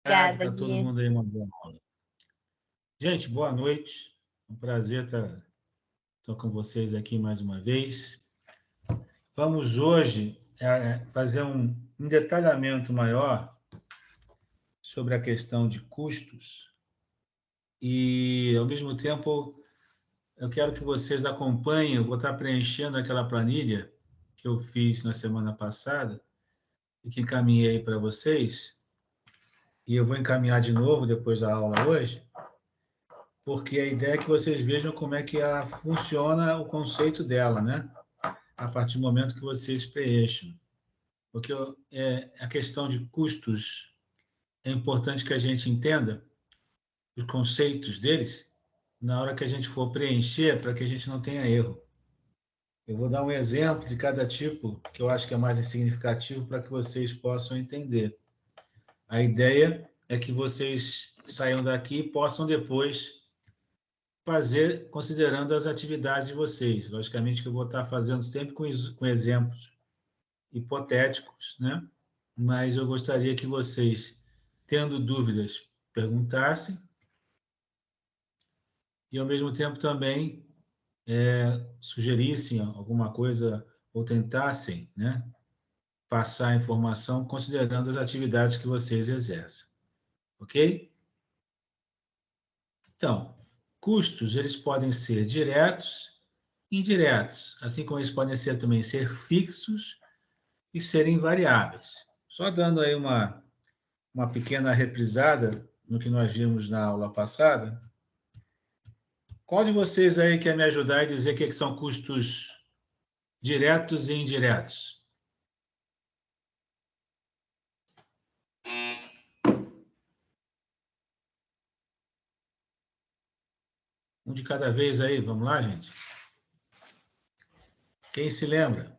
Obrigada, Para todo Gui. mundo aí, uma boa aula. Gente, boa noite. Um prazer estar com vocês aqui mais uma vez. Vamos hoje fazer um detalhamento maior sobre a questão de custos e, ao mesmo tempo, eu quero que vocês acompanhem. Eu vou estar preenchendo aquela planilha que eu fiz na semana passada e que encaminhei para vocês, e eu vou encaminhar de novo depois da aula hoje, porque a ideia é que vocês vejam como é que ela funciona, o conceito dela, né? A partir do momento que vocês preenchem. Porque a questão de custos é importante que a gente entenda os conceitos deles na hora que a gente for preencher, para que a gente não tenha erro. Eu vou dar um exemplo de cada tipo, que eu acho que é mais significativo, para que vocês possam entender. A ideia é que vocês saiam daqui e possam depois fazer considerando as atividades de vocês. Logicamente que eu vou estar fazendo sempre com exemplos hipotéticos, né? Mas eu gostaria que vocês, tendo dúvidas, perguntassem e, ao mesmo tempo, também sugerissem alguma coisa ou tentassem, né, passar a informação considerando as atividades que vocês exercem. Ok? Então, custos, eles podem ser diretos, indiretos, assim como eles podem ser fixos e serem variáveis. Só dando aí uma pequena reprisada no que nós vimos na aula passada. Qual de vocês aí quer me ajudar e dizer o que são custos diretos e indiretos? Um de cada vez aí, vamos lá, gente? Quem se lembra?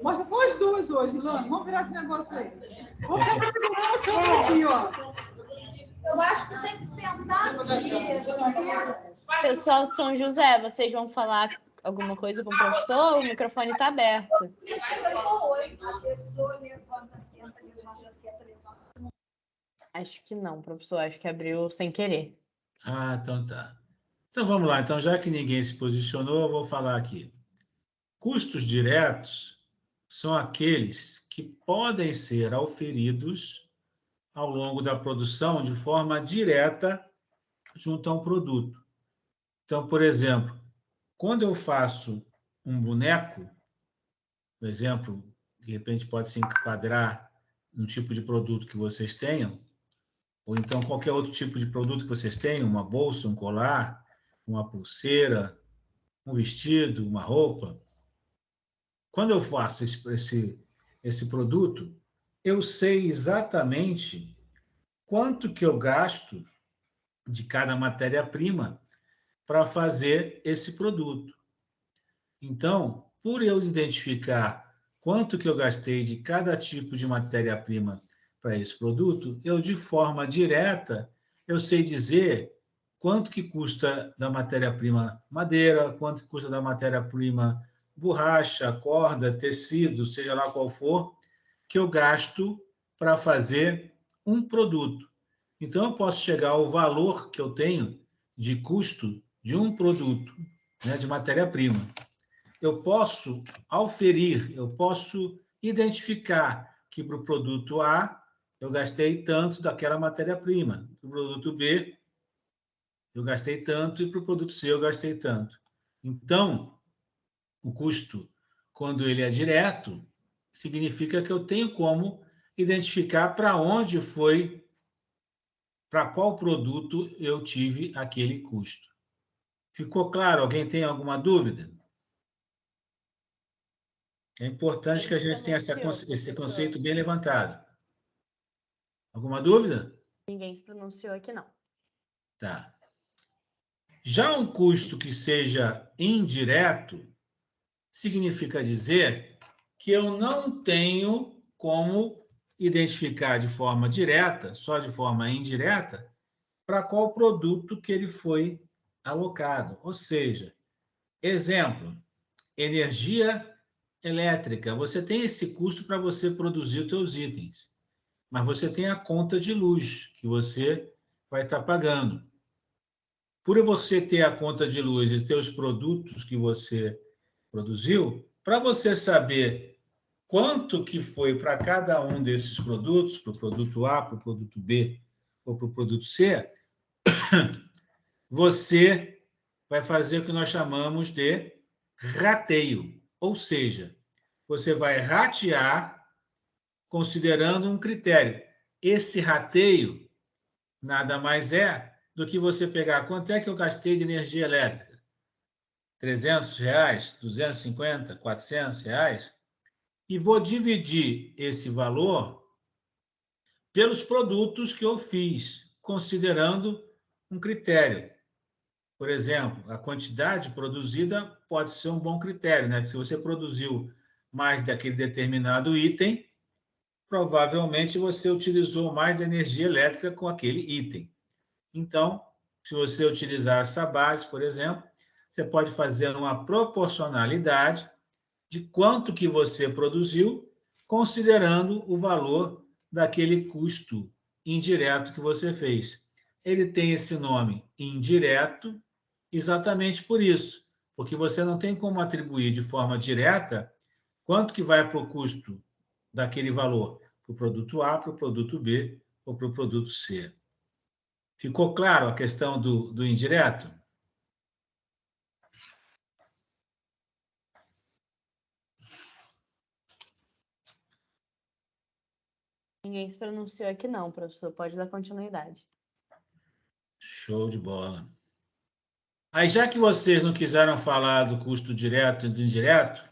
Mostra só as duas hoje, Lana. Vamos virar esse negócio aí. Vamos segurar a câmera aqui, ó. Eu acho que tem que sentar aqui. Pessoal de São José, vocês vão falar alguma coisa com o professor? O microfone está aberto. A pessoa levanta, senta, levanta. Acho que não, professor. Acho que abriu sem querer. Ah, então tá. Então vamos lá. Então, já que ninguém se posicionou, eu vou falar aqui. Custos diretos são aqueles que podem ser auferidos ao longo da produção de forma direta junto a um produto. Então, por exemplo, quando eu faço um boneco, por exemplo, de repente pode se enquadrar num tipo de produto que vocês tenham, ou então qualquer outro tipo de produto que vocês tenham, uma bolsa, um colar, uma pulseira, um vestido, uma roupa. Quando eu faço esse produto, eu sei exatamente quanto que eu gasto de cada matéria-prima para fazer esse produto. Então, por eu identificar quanto que eu gastei de cada tipo de matéria-prima para esse produto, eu, de forma direta, eu sei dizer quanto que custa da matéria-prima madeira, quanto que custa da matéria-prima borracha, corda, tecido, seja lá qual for, que eu gasto para fazer um produto. Então, eu posso chegar ao valor que eu tenho de custo de um produto, né, de matéria-prima. Eu posso auferir, eu posso identificar que para o produto A eu gastei tanto daquela matéria-prima, para o produto B eu gastei tanto e para o produto C eu gastei tanto. Então, o custo, quando ele é direto, significa que eu tenho como identificar para onde foi, para qual produto eu tive aquele custo. Ficou claro? Alguém tem alguma dúvida? É importante que a gente tenha esse conceito bem levantado. Alguma dúvida? Ninguém se pronunciou aqui, não. Tá. Já um custo que seja indireto, significa dizer que eu não tenho como identificar de forma direta, só de forma indireta, para qual produto que ele foi alocado. Ou seja, exemplo, energia elétrica. Você tem esse custo para você produzir os seus itens, mas você tem a conta de luz que você vai estar pagando. Por você ter a conta de luz e ter os produtos que você produziu, para você saber quanto que foi para cada um desses produtos, para o produto A, para o produto B ou para o produto C, você vai fazer o que nós chamamos de rateio. Ou seja, você vai ratear considerando um critério. Esse rateio nada mais é do que você pegar quanto é que eu gastei de energia elétrica. R$300, 250, R$400, e vou dividir esse valor pelos produtos que eu fiz, considerando um critério. Por exemplo, a quantidade produzida pode ser um bom critério, né? Se você produziu mais daquele determinado item, provavelmente você utilizou mais de energia elétrica com aquele item. Então, se você utilizar essa base, por exemplo, você pode fazer uma proporcionalidade de quanto que você produziu, considerando o valor daquele custo indireto que você fez. Ele tem esse nome indireto exatamente por isso, porque você não tem como atribuir de forma direta quanto que vai para o custo daquele valor, para o produto A, para o produto B ou para o produto C. Ficou claro a questão do indireto? Ninguém se pronunciou aqui não, professor. Pode dar continuidade. Show de bola. Aí, já que vocês não quiseram falar do custo direto e do indireto,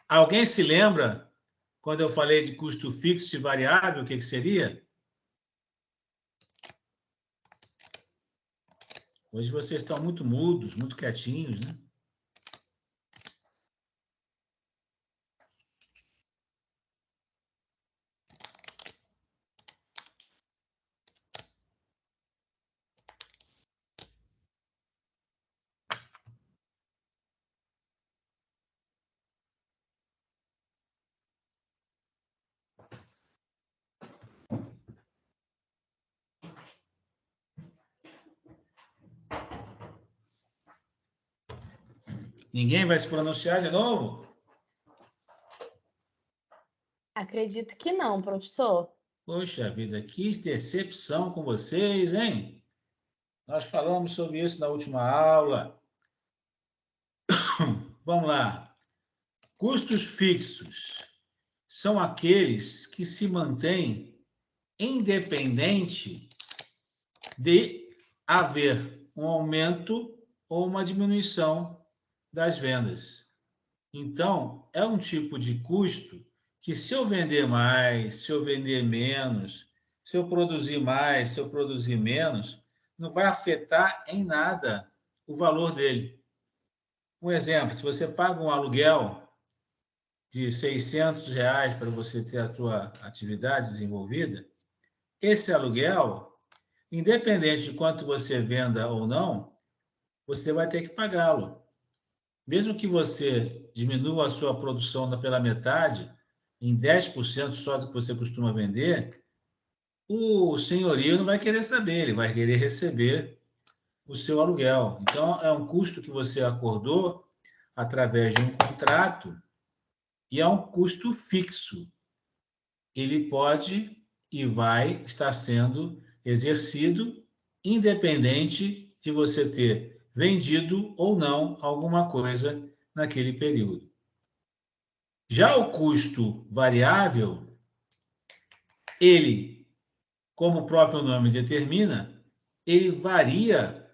alguém se lembra, quando eu falei de custo fixo e variável, o que seria? Hoje vocês estão muito mudos, muito quietinhos, né? Ninguém vai se pronunciar de novo? Acredito que não, professor. Poxa vida, que decepção com vocês, hein? Nós falamos sobre isso na última aula. Vamos lá. Custos fixos são aqueles que se mantêm independente de haver um aumento ou uma diminuição das vendas. Então, é um tipo de custo que, se eu vender mais, se eu vender menos, se eu produzir mais, se eu produzir menos, não vai afetar em nada o valor dele. Um exemplo, se você paga um aluguel de R$600 para você ter a sua atividade desenvolvida, esse aluguel, independente de quanto você venda ou não, você vai ter que pagá-lo. Mesmo que você diminua a sua produção pela metade, em 10% só do que você costuma vender, o senhorio não vai querer saber, ele vai querer receber o seu aluguel. Então, é um custo que você acordou através de um contrato e é um custo fixo. Ele pode e vai estar sendo exercido independente de você ter vendido ou não alguma coisa naquele período. Já o custo variável, ele, como o próprio nome determina, ele varia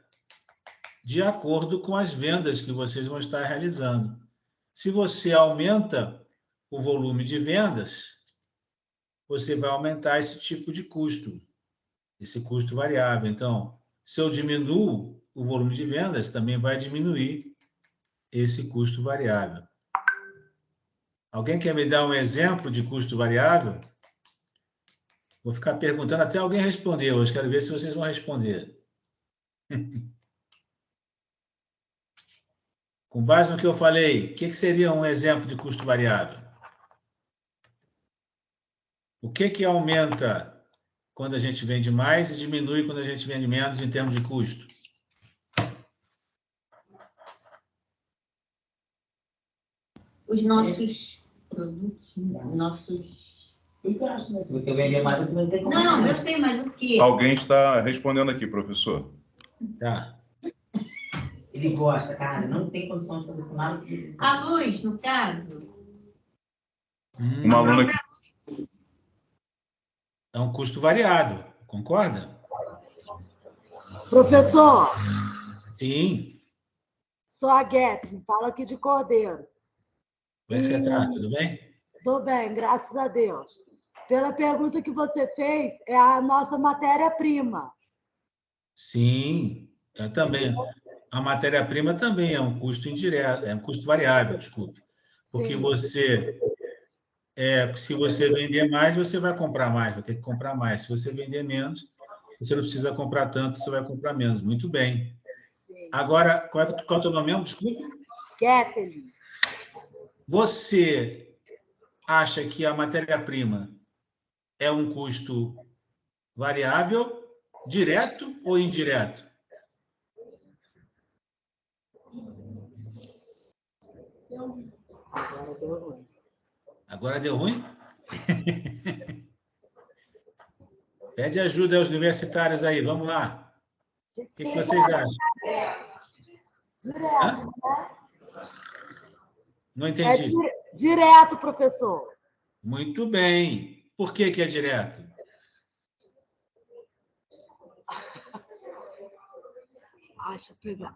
de acordo com as vendas que vocês vão estar realizando. Se você aumenta o volume de vendas, você vai aumentar esse tipo de custo, esse custo variável. Então, se eu diminuo o volume de vendas, também vai diminuir esse custo variável. Alguém quer me dar um exemplo de custo variável? Vou ficar perguntando até alguém responder hoje. Quero ver se vocês vão responder. Com base no que eu falei, o que seria um exemplo de custo variável? O que aumenta quando a gente vende mais e diminui quando a gente vende menos em termos de custo? Os nossos produtos, nossos... Se você vender mais, você vai ter que comprar. Não, eu sei, mas o quê? Alguém está respondendo aqui, professor. Tá. Ele gosta, cara, não tem condição de fazer com nada. A luz, no caso. Uma aluna que... É um custo variável, concorda? Professor, Sim. sou a Guessing, falo aqui de Cordeiro. Como é que você está? Tudo bem? Estou bem, graças a Deus. Pela pergunta que você fez, é a nossa matéria-prima. Sim, também. A matéria-prima também é um custo indireto, é um custo variável, desculpe. Porque Sim. se você vender mais, você vai comprar mais, vai ter que comprar mais. Se você vender menos, você não precisa comprar tanto, você vai comprar menos. Muito bem. Sim. Agora, qual é o teu nome mesmo? Desculpe. Kathleen, Você acha que a matéria-prima é um custo variável, direto ou indireto? agora deu ruim. Agora deu ruim? Pede ajuda aos universitários aí, vamos lá. O que vocês acham? Direto, Hã? né? Não entendi. Direto, professor. Muito bem. Por que é direto? Deixa eu pegar.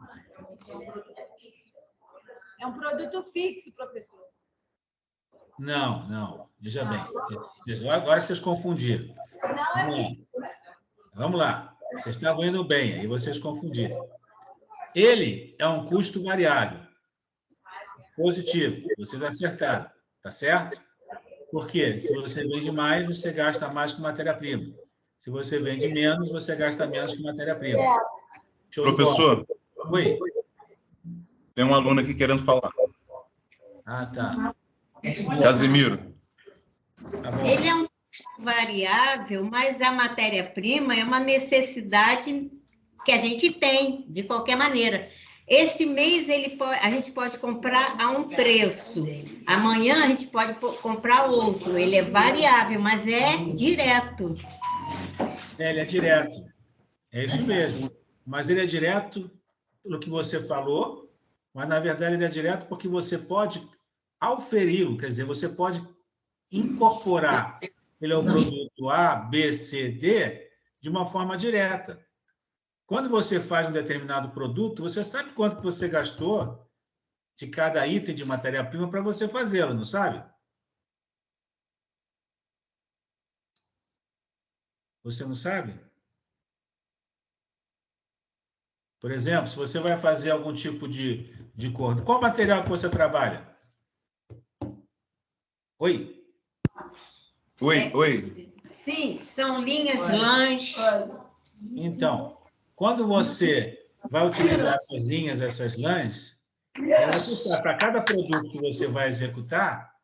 É um produto fixo, professor. Não. Veja bem. Agora vocês confundiram. Não é fixo. Vamos lá. Vocês estavam indo bem, aí vocês confundiram. Ele é um custo variável. Positivo. Vocês acertaram. Tá certo? Por quê? Se você vende mais, você gasta mais com matéria-prima. Se você vende menos, você gasta menos com matéria-prima. Professor, Oi. tem um aluno aqui querendo falar. Ah, tá. Casimiro. Tá bom. Ele é um custo variável, mas a matéria-prima é uma necessidade que a gente tem, de qualquer maneira. Esse mês a gente pode comprar a um preço. Amanhã a gente pode comprar outro. Ele é variável, mas é direto. Ele é direto. É isso mesmo. Mas ele é direto pelo que você falou, mas, na verdade, ele é direto porque você pode auferi-lo, quer dizer, você pode incorporar ele ao produto A, B, C, D de uma forma direta. Quando você faz um determinado produto, você sabe quanto que você gastou de cada item de matéria-prima para você fazê-lo, não sabe? Você não sabe? Por exemplo, se você vai fazer algum tipo de corda, qual material que você trabalha? Oi? Oi. Sim, são linhas lãs. Então, quando você vai utilizar essas linhas, essas lãs, para cada produto que você vai executar,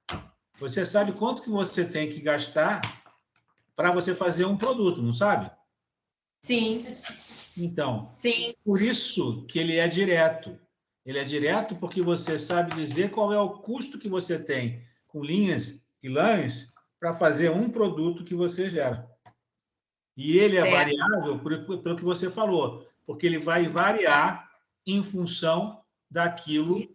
você sabe quanto que você tem que gastar para você fazer um produto, não sabe? Sim. Então, Sim. por isso que ele é direto. Ele é direto porque você sabe dizer qual é o custo que você tem com linhas e lãs para fazer um produto que você gera. E ele é variável pelo que você falou, porque ele vai variar em função daquilo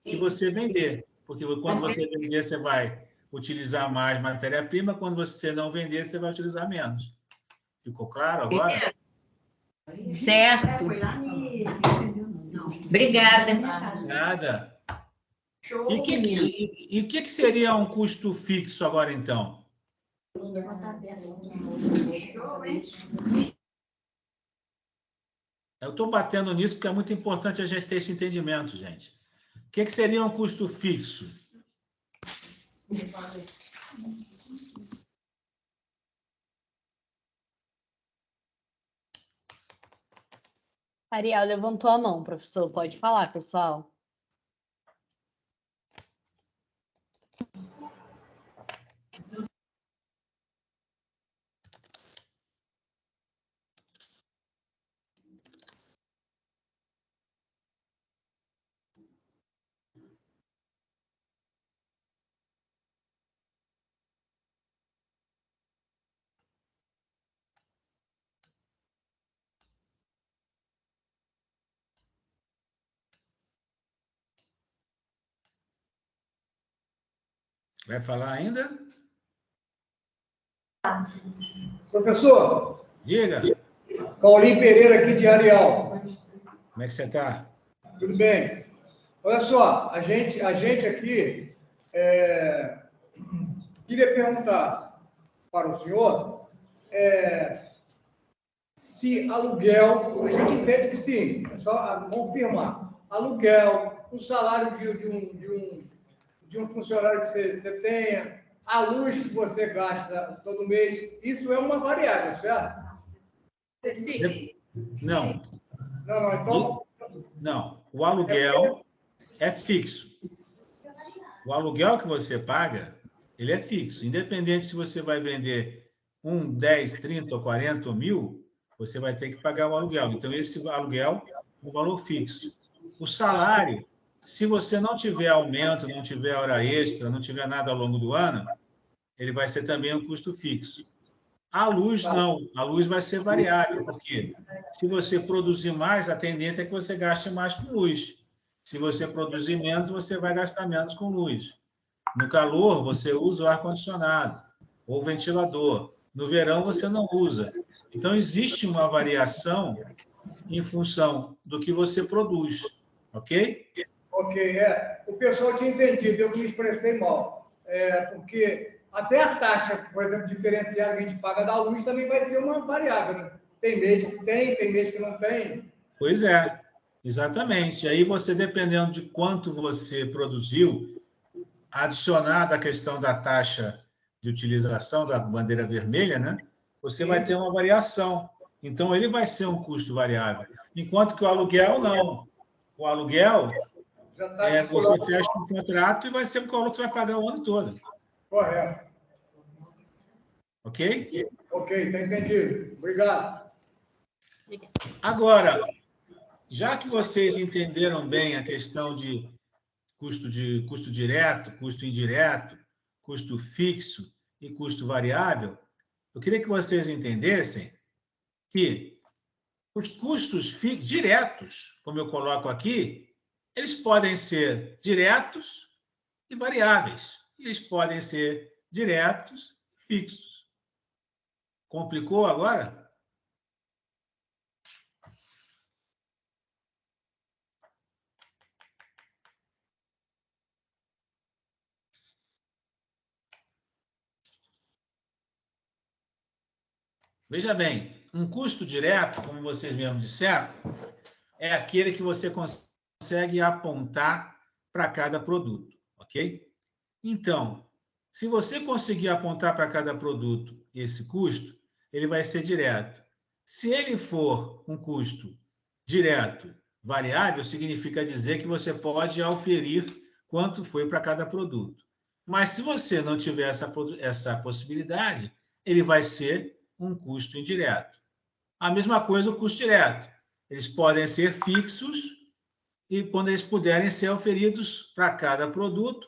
que você vender. Porque quando você vender, você vai utilizar mais matéria-prima, quando você não vender, você vai utilizar menos. Ficou claro agora? Certo. Obrigada. Nada. E o que seria um custo fixo agora, então? Eu estou batendo nisso porque é muito importante a gente ter esse entendimento, gente. O que seria um custo fixo? Ariel levantou a mão, professor. Pode falar, pessoal. Vai falar ainda? Professor, Diga. Paulinho Pereira aqui de Areal. Como é que você está? Tudo bem? Olha só, a gente aqui queria perguntar para o senhor se aluguel, a gente entende que sim, é só confirmar. Aluguel, o salário de um funcionário que você tenha, a luz que você gasta todo mês, isso é uma variável, certo? Não. Não, então... Não. O aluguel é fixo. O aluguel que você paga, ele é fixo. Independente se você vai vender 1, 10, 30 ou 40 ou 1.000, você vai ter que pagar o aluguel. Então, esse aluguel é um valor fixo. O salário, se você não tiver aumento, não tiver hora extra, não tiver nada ao longo do ano, ele vai ser também um custo fixo. A luz, não. A luz vai ser variável, porque se você produzir mais, a tendência é que você gaste mais com luz. Se você produzir menos, você vai gastar menos com luz. No calor, você usa o ar-condicionado ou o ventilador. No verão, você não usa. Então, existe uma variação em função do que você produz, ok? Ok, o pessoal tinha entendido, eu me expressei mal. Porque até a taxa, por exemplo, diferenciada que a gente paga da luz também vai ser uma variável, né? Tem mês que tem mês que não tem. Pois é, exatamente. Aí você, dependendo de quanto você produziu, adicionada a questão da taxa de utilização da bandeira vermelha, né? Você vai ter uma variação. Então, ele vai ser um custo variável. Enquanto que o aluguel, não. O aluguel, você fecha um contrato e vai ser o valor que você vai pagar o ano todo. Correto. Ok? Ok, está entendido. Obrigado. Agora, já que vocês entenderam bem a questão de custo direto, custo indireto, custo fixo e custo variável, eu queria que vocês entendessem que os custos diretos, como eu coloco aqui, eles podem ser diretos e variáveis. Eles podem ser diretos e fixos. Complicou agora? Veja bem, um custo direto, como vocês mesmos disseram, é aquele que você consegue apontar para cada produto, ok? Então, se você conseguir apontar para cada produto esse custo, ele vai ser direto. Se ele for um custo direto variável, significa dizer que você pode auferir quanto foi para cada produto. Mas se você não tiver essa possibilidade, ele vai ser um custo indireto. A mesma coisa o custo direto. Eles podem ser fixos e, quando eles puderem ser oferidos para cada produto,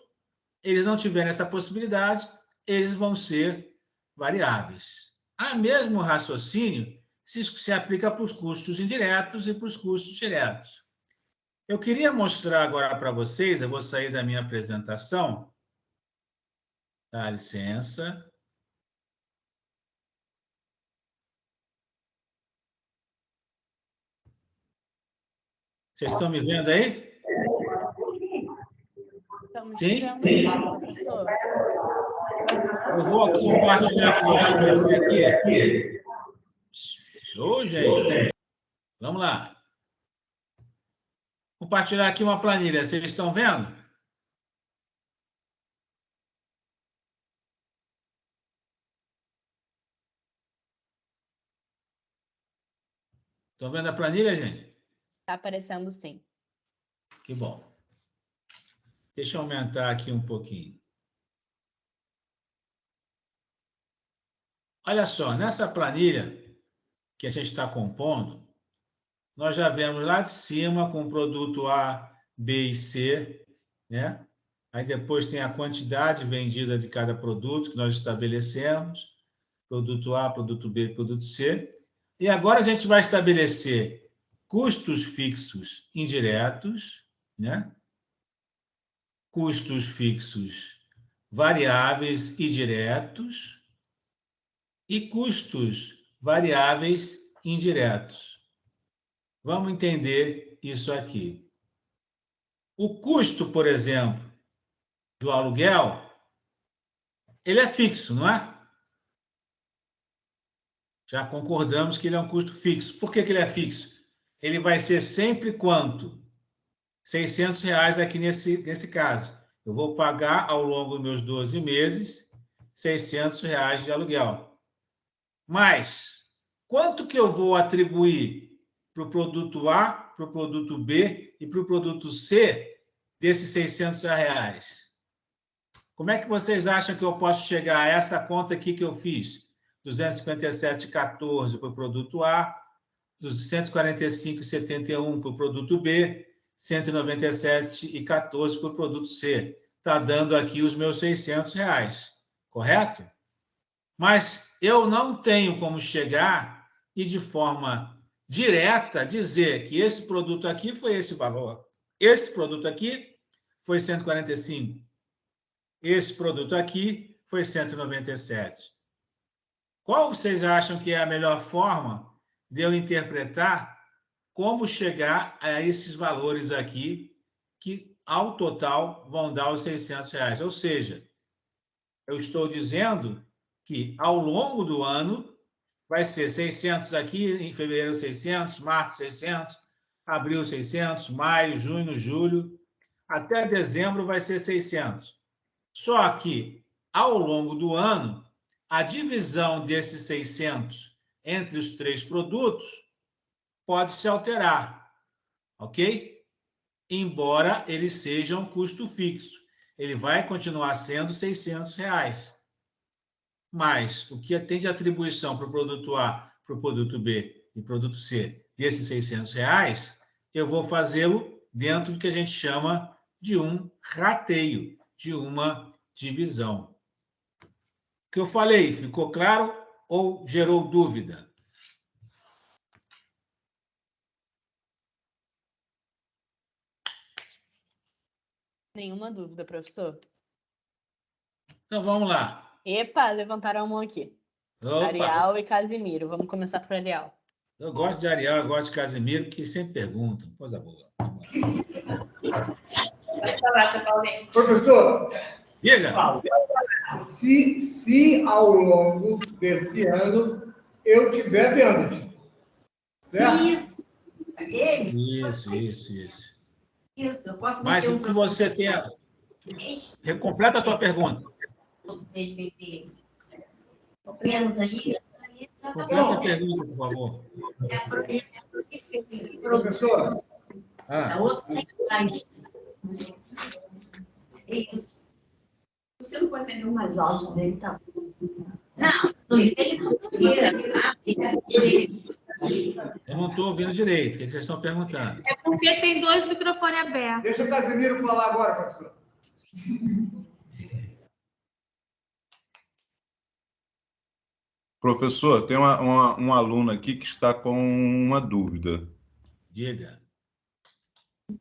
eles não tiverem essa possibilidade, eles vão ser variáveis. O mesmo raciocínio se aplica para os custos indiretos e para os custos diretos. Eu queria mostrar agora para vocês, eu vou sair da minha apresentação. Dá licença. Vocês estão me vendo aí? Estamos Sim? vendo, professor. Eu vou aqui compartilhar com vocês aqui. Show, gente. Vamos lá. Compartilhar aqui uma planilha. Vocês estão vendo? Estão vendo a planilha, gente? Tá aparecendo sim. Que bom. Deixa eu aumentar aqui um pouquinho. Olha só, nessa planilha que a gente está compondo, nós já vemos lá de cima com o produto A, B e C, né? Aí depois tem a quantidade vendida de cada produto que nós estabelecemos, produto A, produto B, produto C. E agora a gente vai estabelecer custos fixos indiretos, né? Custos fixos variáveis e diretos e custos variáveis indiretos. Vamos entender isso aqui. O custo, por exemplo, do aluguel, ele é fixo, não é? Já concordamos que ele é um custo fixo. Por que ele é fixo? Ele vai ser sempre quanto? R$600 aqui nesse caso. Eu vou pagar ao longo dos meus 12 meses R$600 de aluguel. Mas quanto que eu vou atribuir para o produto A, para o produto B e para o produto C desses R$600? Como é que vocês acham que eu posso chegar a essa conta aqui que eu fiz? 257,14 para o produto A, 145,71 para o produto B, 197,14 para o produto C. Está dando aqui os meus R$600, correto? Mas eu não tenho como chegar e, de forma direta, dizer que esse produto aqui foi esse valor. Esse produto aqui foi 145. Esse produto aqui foi 197. Qual vocês acham que é a melhor forma de eu interpretar como chegar a esses valores aqui, que ao total vão dar os R$600? Ou seja, eu estou dizendo que ao longo do ano vai ser 600 aqui, em fevereiro 600, março 600, abril 600, maio, junho, julho, até dezembro vai ser 600. Só que, ao longo do ano, a divisão desses 600 entre os 3 produtos pode se alterar, ok? Embora eles sejam custo fixo. Ele vai continuar sendo R$600. Mas o que tem de atribuição para o produto A, para o produto B e produto C desses R$600, eu vou fazê-lo dentro do que a gente chama de um rateio, de uma divisão. O que eu falei, ficou claro ou gerou dúvida? Nenhuma dúvida, professor. Então, vamos lá. Epa, levantaram a mão aqui. Opa. Arial e Casimiro. Vamos começar por Arial. Eu gosto de Arial, eu gosto de Casimiro, que sempre perguntam. Coisa boa. Pode falar, seu Paulinho. Professor, Diga. se ao longo desse ano eu tiver vendas, certo? Isso. Isso. Eu posso Mas meter o que você tenha... Completa a tua pergunta. menos aí. Completa a pergunta, por favor. Professor, A outra tem mais. Isso. Você não pode vender um mais alto dele, tá? Não, ele não precisa. Eu não estou ouvindo direito. O que vocês estão perguntando? É porque tem 2 microfones abertos. deixa o Casimiro falar agora, professor. Professor, tem um aluno aqui que está com uma dúvida. Diga.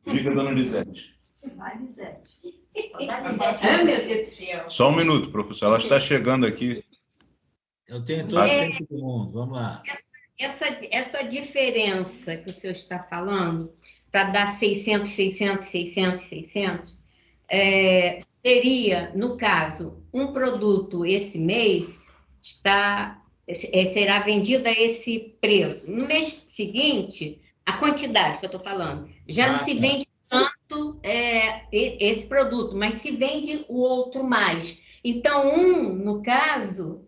Diga, dona Lisete. Vai, Lisete. Ai, meu Deus do céu. Só um minuto, professor. Ela está chegando aqui. Eu tenho todo o tempo do mundo. Vamos lá. Essa diferença que o senhor está falando, para dar 600, 600, 600, 600, seria, no caso, um produto esse mês será vendido a esse preço. No mês seguinte, a quantidade que eu estou falando, já não se vende tanto esse produto, mas se vende o outro mais. Então, um, no caso,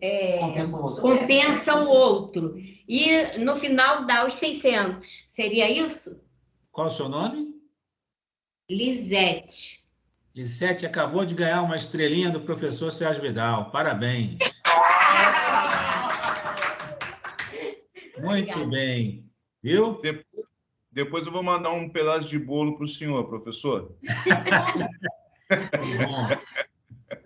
compensa o outro. E, no final, dá os 600. Seria isso? Qual o seu nome? Lisete. Lisete acabou de ganhar uma estrelinha do professor Sérgio Vidal. Parabéns. Muito bem. Viu? Depois eu vou mandar um pedaço de bolo para o senhor, professor. Tá bom.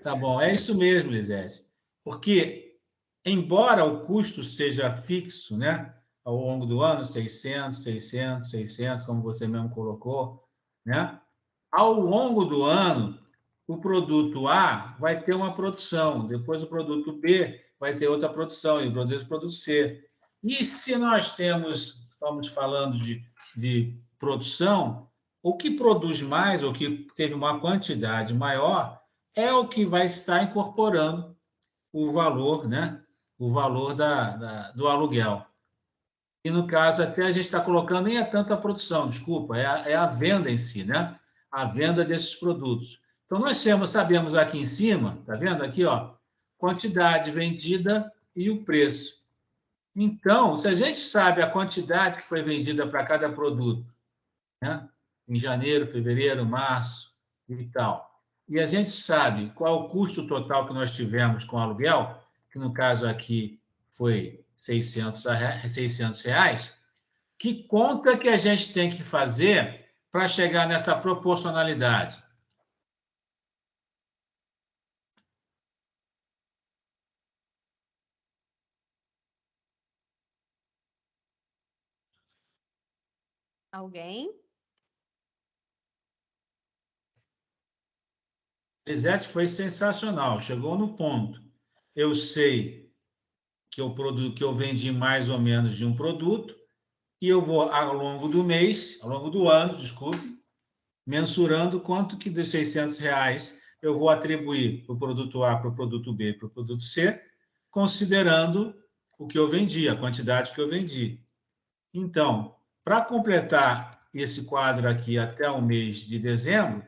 Tá bom. É isso mesmo, Lisete. Porque, embora o custo seja fixo, né? Ao longo do ano, 600, 600, 600, como você mesmo colocou, né? Ao longo do ano, o produto A vai ter uma produção, depois o produto B vai ter outra produção, e o produto C. E se nós estamos falando de produção, o que produz mais, o que teve uma quantidade maior, é o que vai estar incorporando o valor, né? O valor do aluguel. E, no caso, até a gente está colocando, nem é tanto a produção, desculpa, é a venda em si, né? A venda desses produtos. Então, nós sabemos aqui em cima, tá vendo aqui, ó, quantidade vendida e o preço. Então, se a gente sabe a quantidade que foi vendida para cada produto, né? Em janeiro, fevereiro, março e tal, e a gente sabe qual é o custo total que nós tivemos com o aluguel, que no caso aqui foi R$ 600, que conta que a gente tem que fazer para chegar nessa proporcionalidade? Alguém? Lisete foi sensacional, chegou no ponto. Eu sei que eu vendi mais ou menos de um produto e eu vou, ao longo do mês, ao longo do ano, desculpe, mensurando quanto que dos R$ 600 eu vou atribuir para o produto A, para o produto B, para o produto C, considerando o que eu vendi, a quantidade que eu vendi. Então, para completar esse quadro aqui até o mês de dezembro,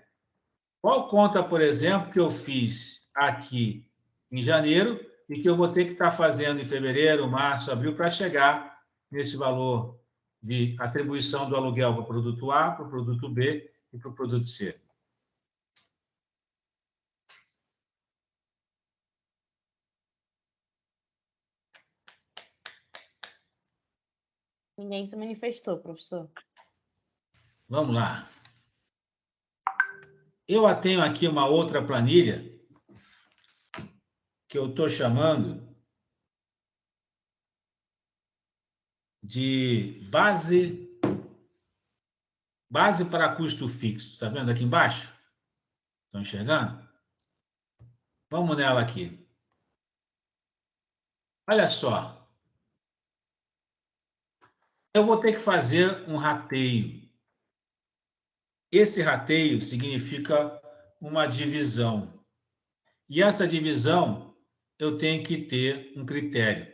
qual conta, por exemplo, que eu fiz aqui em janeiro e que eu vou ter que estar fazendo em fevereiro, março, abril, para chegar nesse valor de atribuição do aluguel para o produto A, para o produto B e para o produto C? Ninguém se manifestou, professor. Vamos lá. Eu tenho aqui uma outra planilha que eu estou chamando de base para custo fixo. Está vendo aqui embaixo? Estão enxergando? Vamos nela aqui. Olha só. Eu vou ter que fazer um rateio. Esse rateio significa uma divisão. E essa divisão, eu tenho que ter um critério.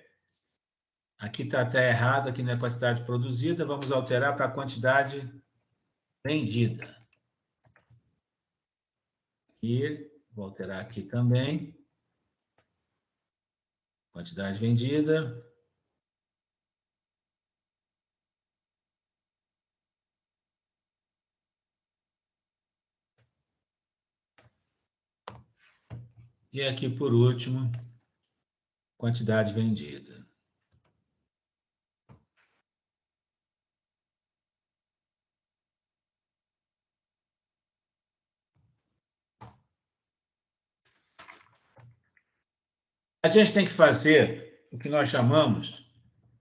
Aqui está até errado, aqui não é quantidade produzida, vamos alterar para a quantidade vendida. E vou alterar aqui também. Quantidade vendida. E aqui, por último, quantidade vendida. A gente tem que fazer o que nós chamamos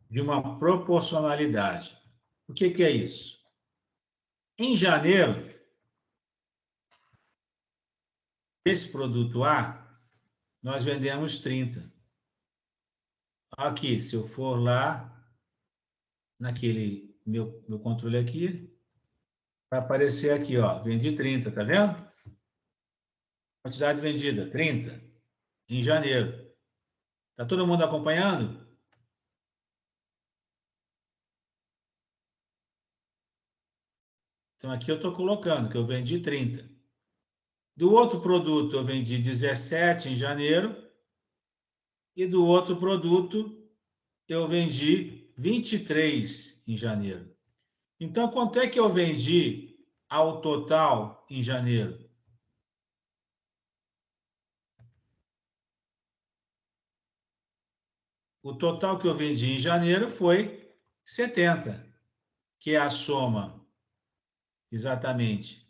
de uma proporcionalidade. O que é isso? Em janeiro, esse produto A, nós vendemos 30. Aqui, se eu for lá, naquele meu controle aqui, vai aparecer aqui, ó, vendi 30, tá vendo? Quantidade vendida, 30, em janeiro. Tá todo mundo acompanhando? Então, aqui eu estou colocando que eu vendi 30. Do outro produto, eu vendi 17 em janeiro. E do outro produto, eu vendi 23 em janeiro. Então, quanto é que eu vendi ao total em janeiro? O total que eu vendi em janeiro foi 70, que é a soma, exatamente,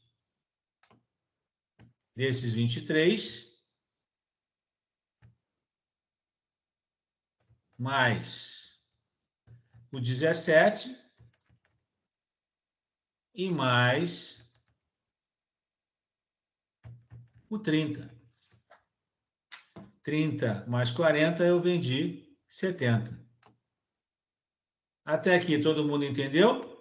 desses 23, mais o 17 e mais o 30. 30 mais 40, eu vendi 70. Até aqui, todo mundo entendeu?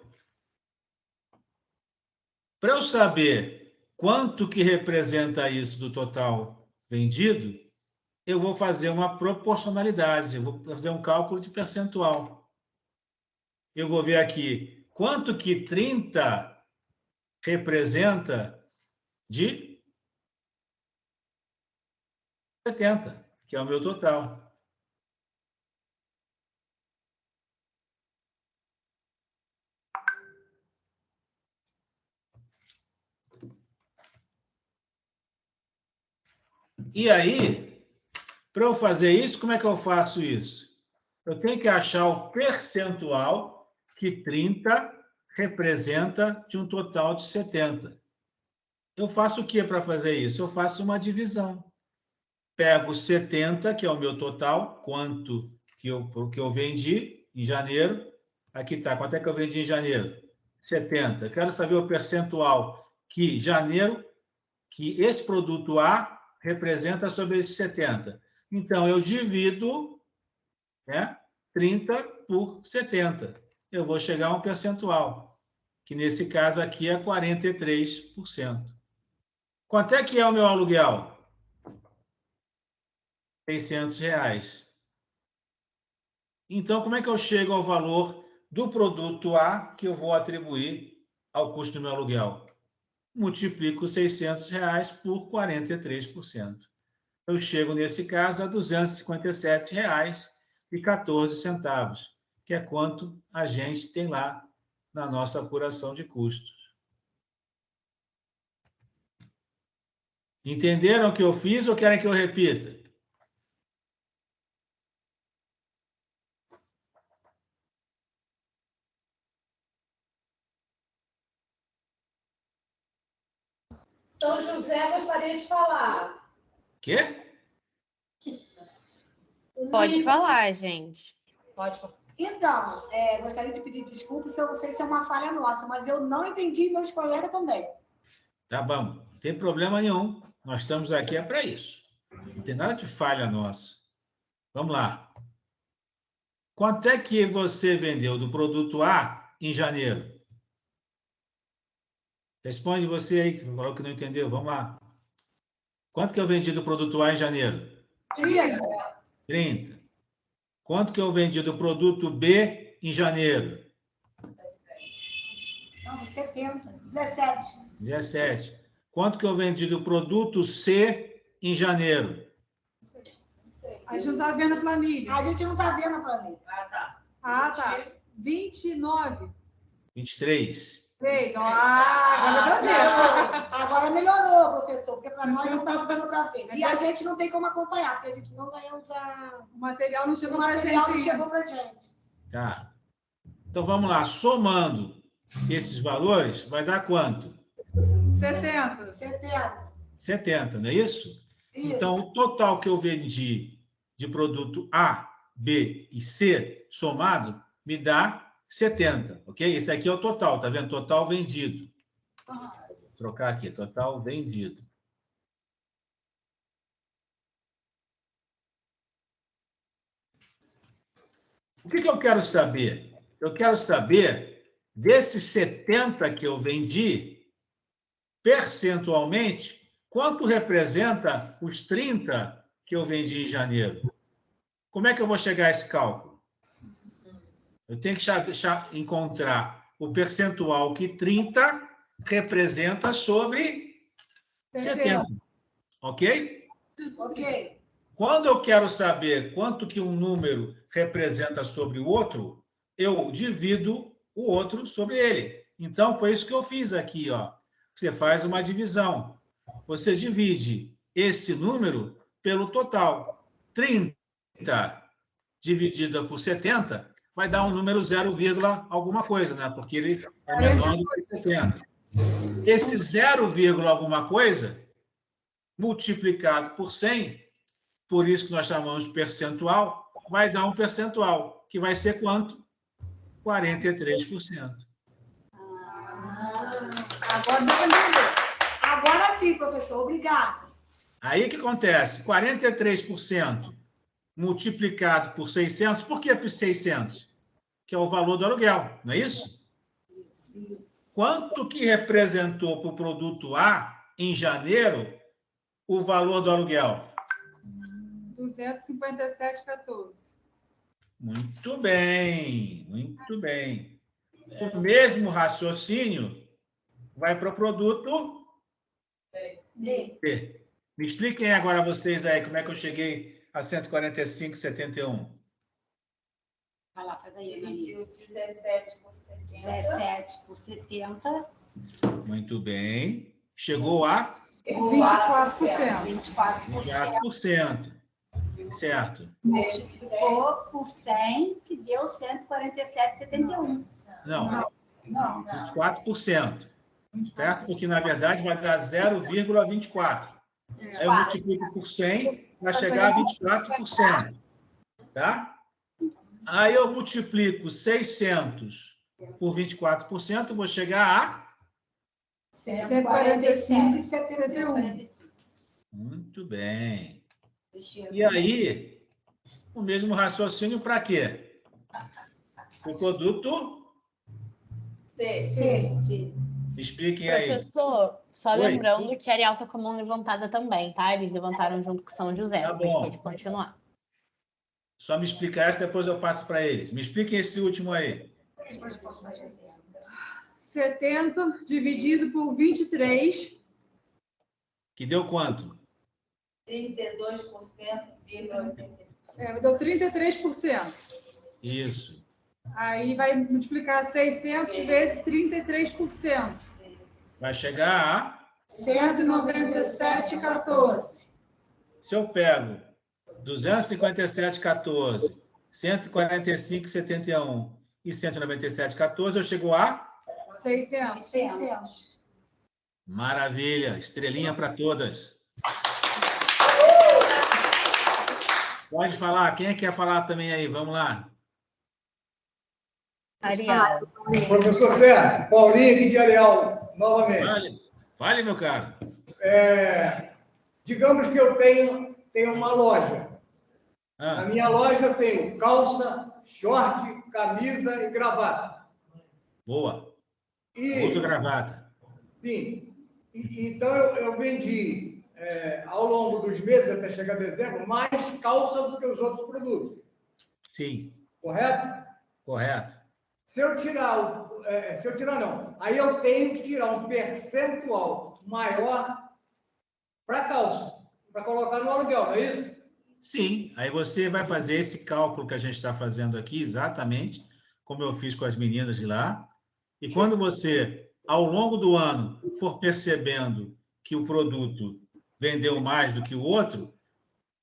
Para eu saber quanto que representa isso do total vendido, eu vou fazer uma proporcionalidade, eu vou fazer um cálculo de percentual. Eu vou ver aqui quanto que 30 representa de 70, que é o meu total. E aí, para eu fazer isso, como é que eu faço isso? Eu tenho que achar o percentual que 30 representa de um total de 70. Eu faço o que para fazer isso? Eu faço uma divisão. Pego 70, que é o meu total, quanto que eu vendi em janeiro. Aqui está, quanto é que eu vendi em janeiro? 70. Quero saber o percentual que janeiro, que esse produto A representa sobre esses 70. Então, eu divido, né, 30 por 70. Eu vou chegar a um percentual, que nesse caso aqui é 43%. Quanto é que é o meu aluguel? R$600. Então, como é que eu chego ao valor do produto A que eu vou atribuir ao custo do meu aluguel? Multiplico R$600 por 43%. Eu chego, nesse caso, a R$257,14, que é quanto a gente tem lá na nossa apuração de custos. Entenderam o que eu fiz ou querem que eu repita? São José gostaria de falar. Quê? Pode falar, gente. Pode falar. Então, gostaria de pedir desculpas se eu não sei se é uma falha nossa, mas eu não entendi meus colegas também. Tá bom, não tem problema nenhum. Nós estamos aqui para isso. Não tem nada de falha nossa. Vamos lá. Quanto é que você vendeu do produto A em janeiro? Responde você aí, que falou que não entendeu. Vamos lá. Quanto que eu vendi do produto A em janeiro? 30. 30. Quanto que eu vendi do produto B em janeiro? Não, 70. 17. 17. Quanto que eu vendi do produto C em janeiro? A gente não está vendo a planilha. A gente não está vendo a planilha. Ah, tá. 29. 23. 3. Agora dá Agora melhorou, professor, porque para nós não estava dando para ver. E a gente não tem como acompanhar, porque a gente não ganhamos O material não chegou o para a material gente não ainda. chegou para a gente. Tá. Então, vamos lá. Somando esses valores, vai dar quanto? 70. 70. 70, não é isso? Isso. Então, o total que eu vendi de produto A, B e C somado me dá 70, ok? Esse aqui é o total, tá vendo? Total vendido. Vou trocar aqui, total vendido. O que eu quero saber? Eu quero saber, desses 70 que eu vendi, percentualmente, quanto representa os 30 que eu vendi em janeiro? Como é que eu vou chegar a esse cálculo? Eu tenho que encontrar o percentual que 30 representa sobre 70. Ok? Ok. Quando eu quero saber quanto que um número representa sobre o outro, eu divido o outro sobre ele. Então, foi isso que eu fiz aqui, ó. Você faz uma divisão. Você divide esse número pelo total. 30 dividida por 70 vai dar um número 0, alguma coisa, né? Porque ele é menor do que 70. Esse 0, alguma coisa, multiplicado por 100, por isso que nós chamamos de percentual, vai dar um percentual, que vai ser quanto? 43%. Agora deu para entender. Agora sim, professor. Obrigada. Aí o que acontece? 43% multiplicado por 600, por que por 600? Que é o valor do aluguel, não é isso? Quanto que representou para o produto A, em janeiro, o valor do aluguel? 257,14. Muito bem, muito bem. O mesmo raciocínio vai para o produto B. Me expliquem agora vocês aí como é que eu cheguei a 145,71. Vai lá, faz aí. Dividiu 17 por 70. 17 por 70. Muito bem. Chegou a 24%. 24%. Certo. Multiplicou por 100, que deu 147,71. Não, Não. 24%. Certo? Porque, na verdade, vai dar 0,24. Aí eu multiplico por 100 para chegar a 24%. Tá? Aí eu multiplico 600 por 24%, vou chegar a 145,71. Muito bem. E aí, o mesmo raciocínio para quê? O produto? Sim. Expliquem aí. Professor, só Oi. lembrando que a Ariel está com a mão levantada também, tá? Eles levantaram junto com São José, Tá mas bom. pode continuar. Só me explicar essa, depois eu passo para eles. Me expliquem esse último aí. 70 dividido por 23. Que deu quanto? 32,85. Deu 33%. Isso. Aí vai multiplicar 600 vezes 33%. Vai chegar a... 197,14. Se eu pego 257,14, 145,71 e 197,14, eu chego a... 600. Maravilha. Estrelinha para todas. Pode falar. Quem é que quer falar também aí? Vamos lá. Ariel. Professor Sérgio, Paulinho aqui de Areal, novamente. Fale, meu caro. Digamos que eu tenho uma loja. Na minha loja eu tenho calça, short, camisa e gravata. Boa. Uso gravata. Sim. Então eu vendi, ao longo dos meses, até chegar a dezembro, mais calça do que os outros produtos. Sim. Correto? Correto. Se eu tirar não. Aí eu tenho que tirar um percentual maior para calça, para colocar no aluguel, não é isso? Sim. Aí você vai fazer esse cálculo que a gente está fazendo aqui, exatamente, como eu fiz com as meninas de lá. E quando você, ao longo do ano, for percebendo que o produto vendeu mais do que o outro,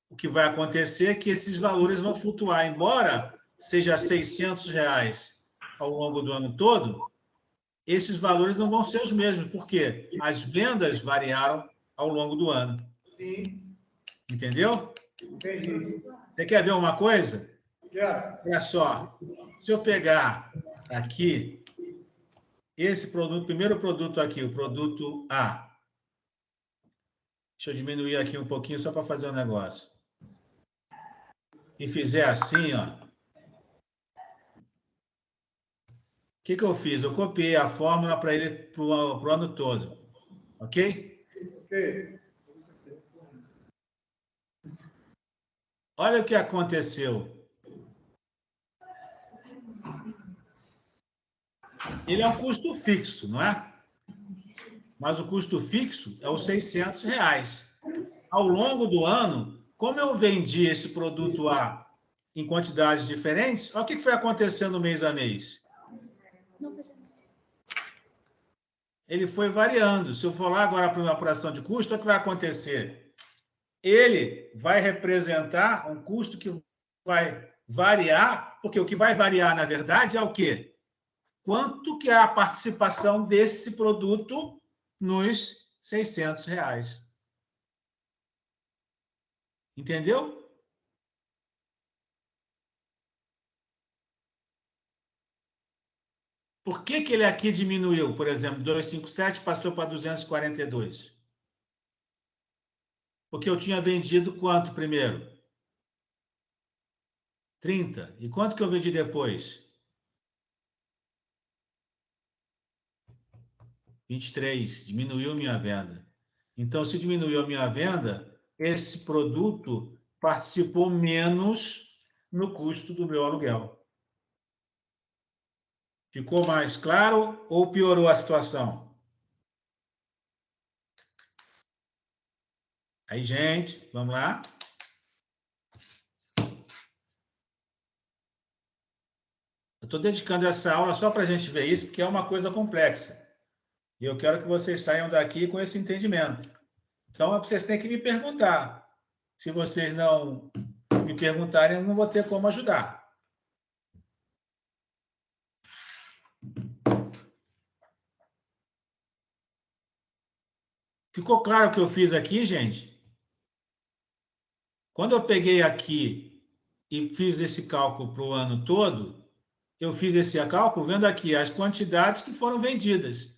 o que vai acontecer é que esses valores vão flutuar. Embora seja R$600 ao longo do ano todo, esses valores não vão ser os mesmos, porque as vendas variaram ao longo do ano. Sim. Entendeu? Entendi. Você quer ver uma coisa? Quero. Olha só. Se eu pegar aqui esse produto, primeiro produto aqui, o produto A. Deixa eu diminuir aqui um pouquinho só para fazer um negócio. E fizer assim, ó. O que eu fiz? Eu copiei a fórmula para ele para o ano todo. Ok? Ok. Olha o que aconteceu. Ele é um custo fixo, não é? mas o custo fixo é os R$ 600. Ao longo do ano, como eu vendi esse produto A em quantidades diferentes, olha o que foi acontecendo mês a mês. Ele foi variando. Se eu for lá agora para uma apuração de custo, o que vai acontecer? Ele vai representar um custo que vai variar, porque o que vai variar, na verdade, é o quê? Quanto que é a participação desse produto nos R$ 600. Entendeu? Por que que ele aqui diminuiu, por exemplo, 257 passou para 242? Porque eu tinha vendido quanto primeiro? 30. E quanto que eu vendi depois? 23. Diminuiu minha venda. Então, se diminuiu a minha venda, esse produto participou menos no custo do meu aluguel. Ficou mais claro ou piorou a situação? Aí, gente, vamos lá. Eu estou dedicando essa aula só para a gente ver isso, porque é uma coisa complexa. E eu quero que vocês saiam daqui com esse entendimento. Então, vocês têm que me perguntar. Se vocês não me perguntarem, eu não vou ter como ajudar. Ficou claro o que eu fiz aqui, gente? Quando eu peguei aqui e fiz esse cálculo para o ano todo, eu fiz esse cálculo vendo aqui as quantidades que foram vendidas.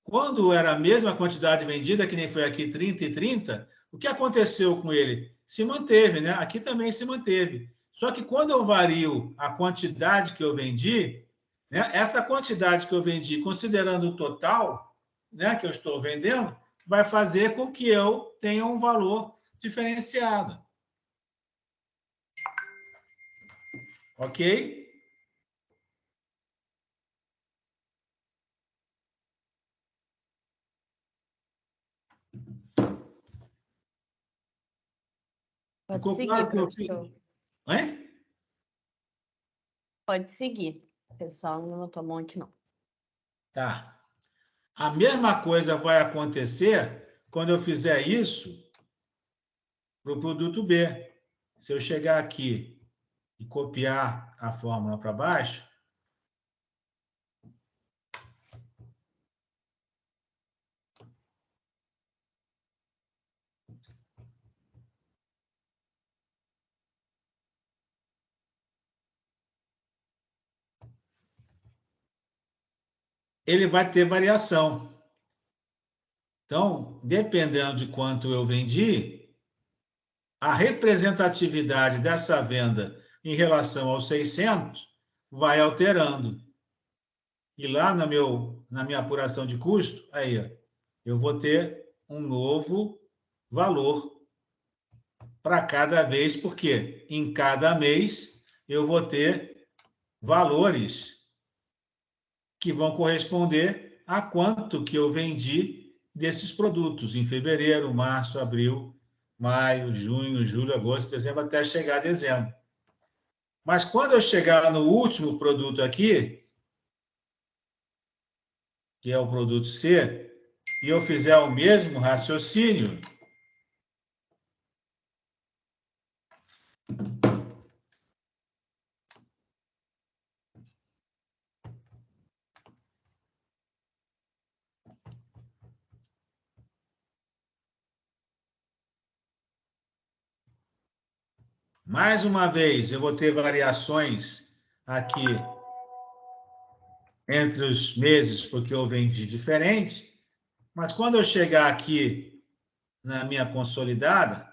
Quando era a mesma quantidade vendida, que nem foi aqui 30 e 30, o que aconteceu com ele? Se manteve, né? Aqui também se manteve. Só que quando eu vario a quantidade que eu vendi, né? Essa quantidade que eu vendi, considerando o total, né, que eu estou vendendo, vai fazer com que eu tenha um valor diferenciado. Ok? Pode Ficou seguir, claro que eu fiz? professor. Hein? Pode seguir. Pessoal, não botou a mão aqui, não. Tá. A mesma coisa vai acontecer quando eu fizer isso para o produto B. Se eu chegar aqui e copiar a fórmula para baixo, ele vai ter variação. Então, dependendo de quanto eu vendi, a representatividade dessa venda em relação aos 600 vai alterando. E lá na minha apuração de custo, aí, ó, eu vou ter um novo valor para cada vez, porque em cada mês eu vou ter valores que vão corresponder a quanto que eu vendi desses produtos em fevereiro, março, abril, maio, junho, julho, agosto, dezembro, até chegar a dezembro. Mas quando eu chegar no último produto aqui, que é o produto C, e eu fizer o mesmo raciocínio, mais uma vez, eu vou ter variações aqui entre os meses, porque eu vendi diferente, mas quando eu chegar aqui na minha consolidada,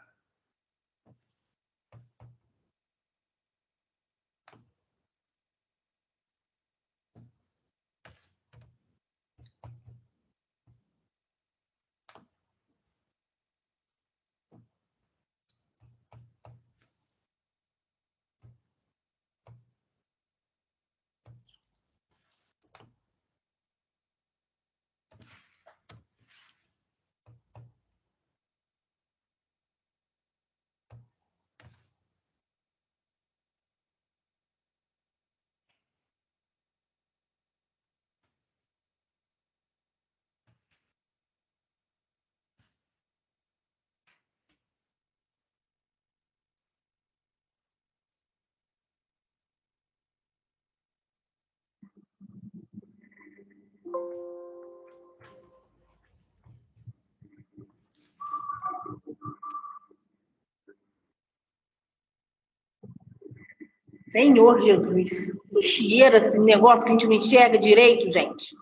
Senhor Jesus, esse cheiro, esse negócio que a gente não enxerga direito, gente.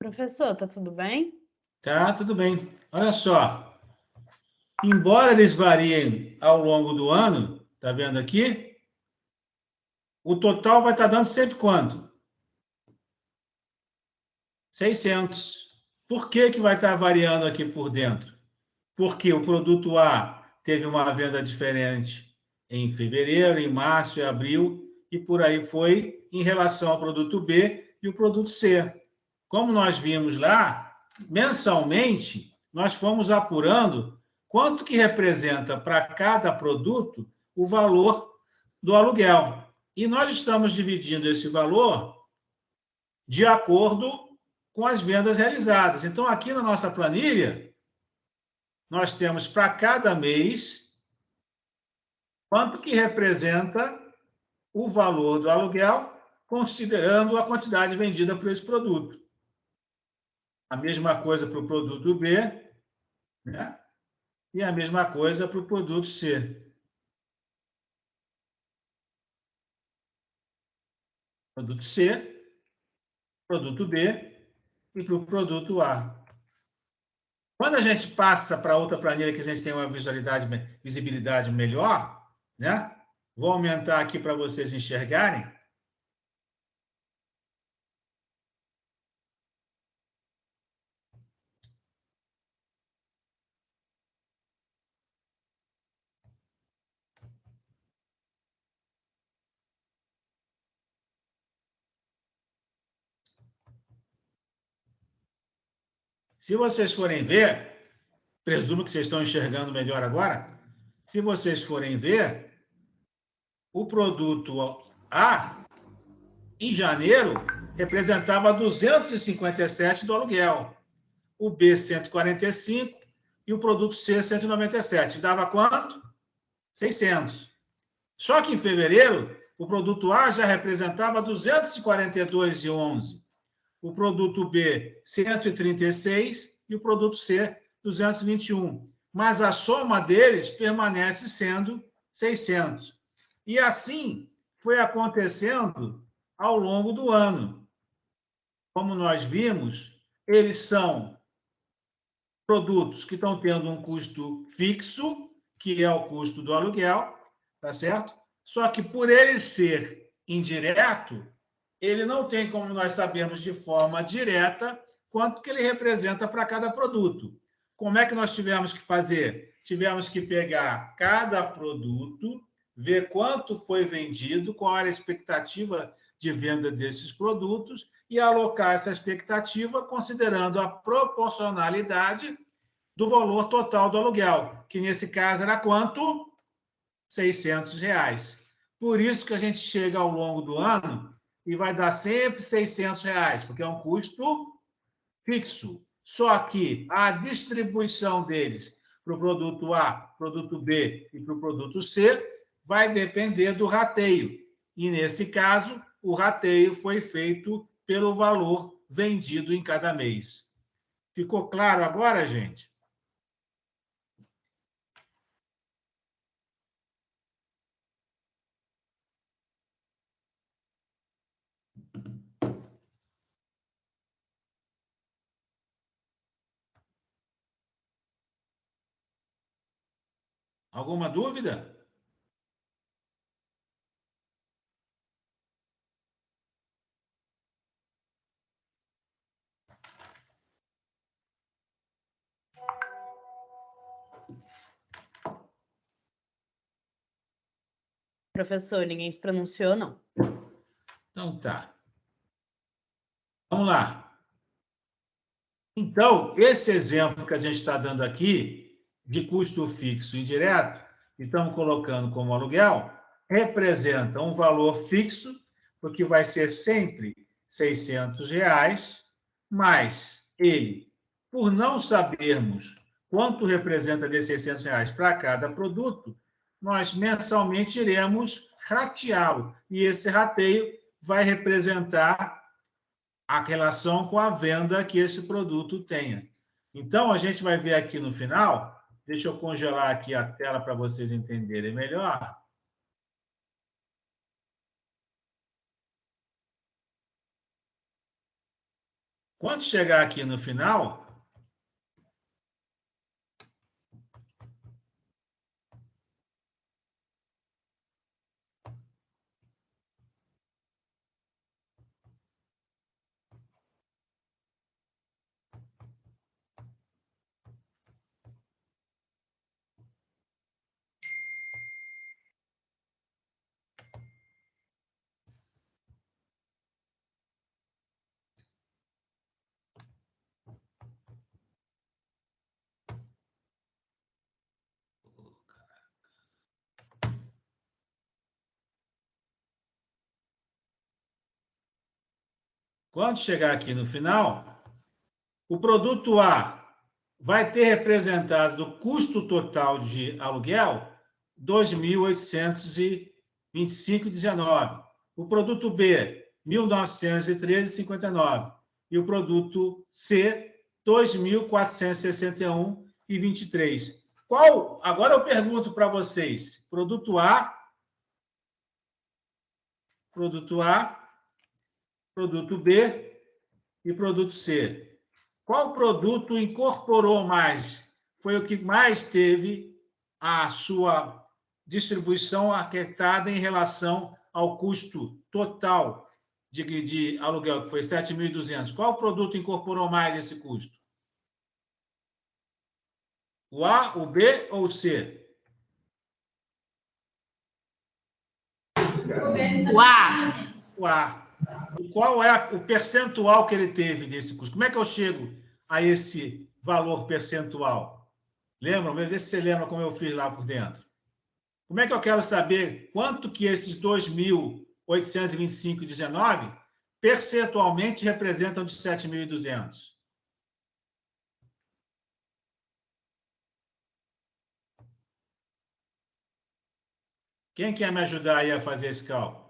Professor, tá tudo bem? Tá, tudo bem. Olha só. Embora eles variem ao longo do ano, tá vendo aqui? O total vai estar dando sempre quanto? 600. Por que que vai estar variando aqui por dentro? Porque o produto A teve uma venda diferente em fevereiro, em março e abril, e por aí foi em relação ao produto B e o produto C. Como nós vimos lá, mensalmente, nós fomos apurando quanto que representa para cada produto o valor do aluguel. E nós estamos dividindo esse valor de acordo com as vendas realizadas. Então, aqui na nossa planilha, nós temos para cada mês quanto que representa o valor do aluguel, considerando a quantidade vendida por esse produto. A mesma coisa para o produto B, né? E a mesma coisa para o produto C. Produto C, produto B e para o produto A. Quando a gente passa para outra planilha que a gente tem uma visibilidade melhor, né? Vou aumentar aqui para vocês enxergarem. Se vocês forem ver, presumo que vocês estão enxergando melhor agora. Se vocês forem ver, o produto A, em janeiro, representava 257 do aluguel. O B, 145 e o produto C, 197. Dava quanto? 600. Só que em fevereiro, o produto A já representava 242,11. O produto B, 136 e o produto C, 221. Mas a soma deles permanece sendo 600. E assim foi acontecendo ao longo do ano. Como nós vimos, eles são produtos que estão tendo um custo fixo, que é o custo do aluguel, tá certo? Só que por ele ser indireto, ele não tem como nós sabermos de forma direta quanto que ele representa para cada produto. Como é que nós tivemos que fazer? Tivemos que pegar cada produto, ver quanto foi vendido, qual era a expectativa de venda desses produtos e alocar essa expectativa considerando a proporcionalidade do valor total do aluguel, que nesse caso era quanto? R$600. Por isso que a gente chega ao longo do ano e vai dar sempre R$600, porque é um custo fixo. Só que a distribuição deles para o produto A, produto B e para o produto C vai depender do rateio. E, nesse caso, o rateio foi feito pelo valor vendido em cada mês. Ficou claro agora, gente? Alguma dúvida? Professor, ninguém se pronunciou, não. Então tá. Vamos lá. Então, esse exemplo que a gente está dando aqui, de custo fixo indireto, que estamos colocando como aluguel, representa um valor fixo, porque vai ser sempre R$ 600, mas ele, por não sabermos quanto representa de R$ 600 para cada produto, nós mensalmente iremos rateá-lo. E esse rateio vai representar a relação com a venda que esse produto tenha. Então, a gente vai ver aqui no final, deixa eu congelar aqui a tela para vocês entenderem melhor. Quando chegar aqui no final, o produto A vai ter representado do custo total de aluguel R$ 2.825,19. O produto B, R$ 1.913,59. E o produto C, R$ 2.461,23. Agora eu pergunto para vocês, produto A, produto B e produto C. Qual produto incorporou mais? Foi o que mais teve a sua distribuição acertada em relação ao custo total de aluguel, que foi 7.200. Qual produto incorporou mais esse custo? O A, o B ou o C? O A. O A. E qual é o percentual que ele teve desse custo? Como é que eu chego a esse valor percentual? Lembram? Vê se você lembra como eu fiz lá por dentro. Como é que eu quero saber quanto que esses 2.825,19 percentualmente representam de 7.200? Quem quer me ajudar aí a fazer esse cálculo?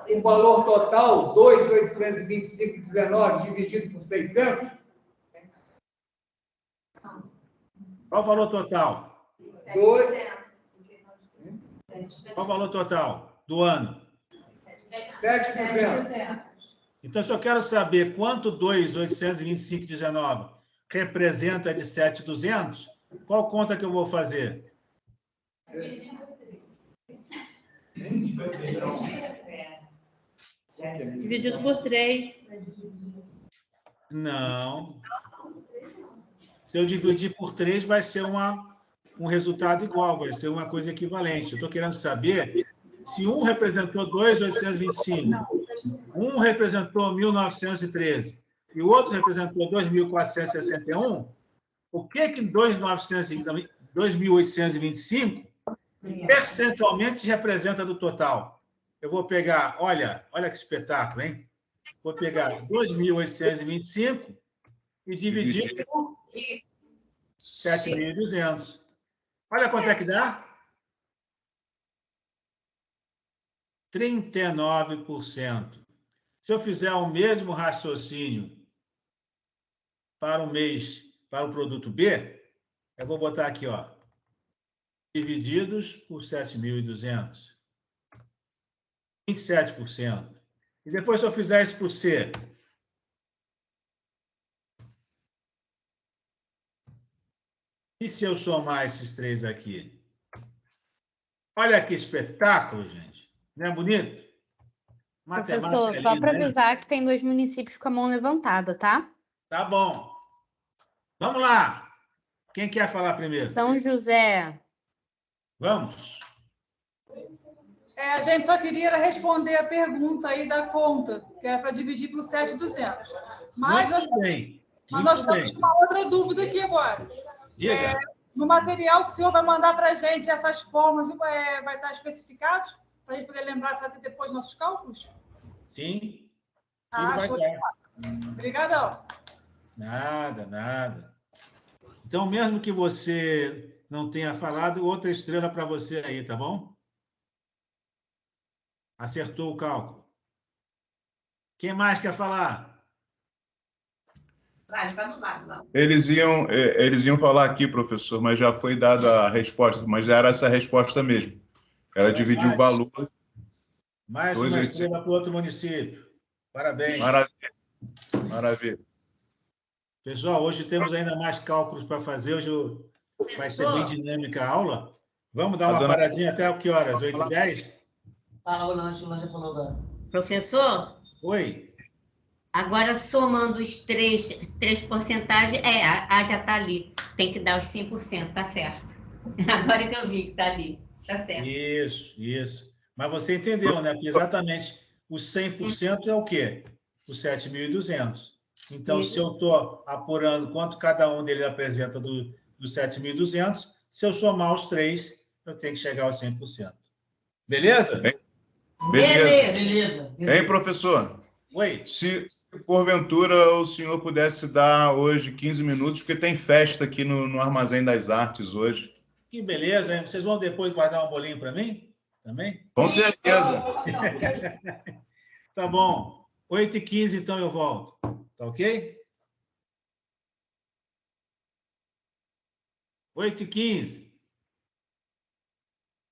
O valor total, 2.825,19 dividido por 600. Qual o valor total? 2. Qual o valor total do ano? 7%. Então, se eu quero saber quanto 2.825,19 representa de 7.200, qual conta que eu vou fazer? Dividido por 3. Não. Se eu dividir por 3, vai ser um resultado igual, vai ser uma coisa equivalente. Eu estou querendo saber se um representou 2.825, um representou 1.913 e o outro representou 2.461, o que 2.825 percentualmente representa do total? Eu vou pegar, olha que espetáculo, hein? Vou pegar 2.825 e dividir por 7.200. Olha quanto é que dá? 39%. Se eu fizer o mesmo raciocínio para o mês, para o produto B, eu vou botar aqui, ó, divididos por 7.200. 27%. E depois, se eu fizer isso por C, e se eu somar esses três aqui? Olha que espetáculo, gente. Não é bonito? Professor, só para avisar que tem 2 municípios com a mão levantada, tá? Tá bom. Vamos lá. Quem quer falar primeiro? São José. Vamos. A gente só queria responder a pergunta aí da conta, que era para dividir por 7.200. Mas nós, Muito bem. mas nós Muito estamos bem. com uma outra dúvida aqui agora. Diga. No material que o senhor vai mandar para a gente, essas formas vai estar especificados? Para a gente poder lembrar de fazer depois nossos cálculos? Sim. Ah, Tudo show vai de estar. bola. Obrigadão. Nada, nada. Então, mesmo que você não tenha falado, outra estrela para você aí, tá bom? Acertou o cálculo. Quem mais quer falar? Eles iam falar aqui, professor, mas já foi dada a resposta, mas era essa a resposta mesmo. Era dividir o valor. Mais uma estrela para o outro município. Parabéns. Maravilha. Maravilha. Pessoal, hoje temos ainda mais cálculos para fazer. Hoje vai ser bem dinâmica a aula. Vamos dar uma paradinha até que horas? 8h10? Professor? Oi. Agora, somando os três porcentagens, já está ali. Tem que dar os 100%, tá certo. Agora que eu vi que está ali. Tá certo. Isso. Mas você entendeu, né? Que exatamente o 100% é o quê? Os 7.200. Então, se eu estou apurando quanto cada um deles apresenta dos 7.200, se eu somar os três, eu tenho que chegar aos 100%. Beleza? Beleza. Hein, professor? Oi. Se porventura o senhor pudesse dar hoje 15 minutos, porque tem festa aqui no Armazém das Artes hoje. Que beleza, hein? Vocês vão depois guardar um bolinho para mim? Também? Com certeza. Tá bom. 8h15, então, eu volto. Tá ok? 8h15.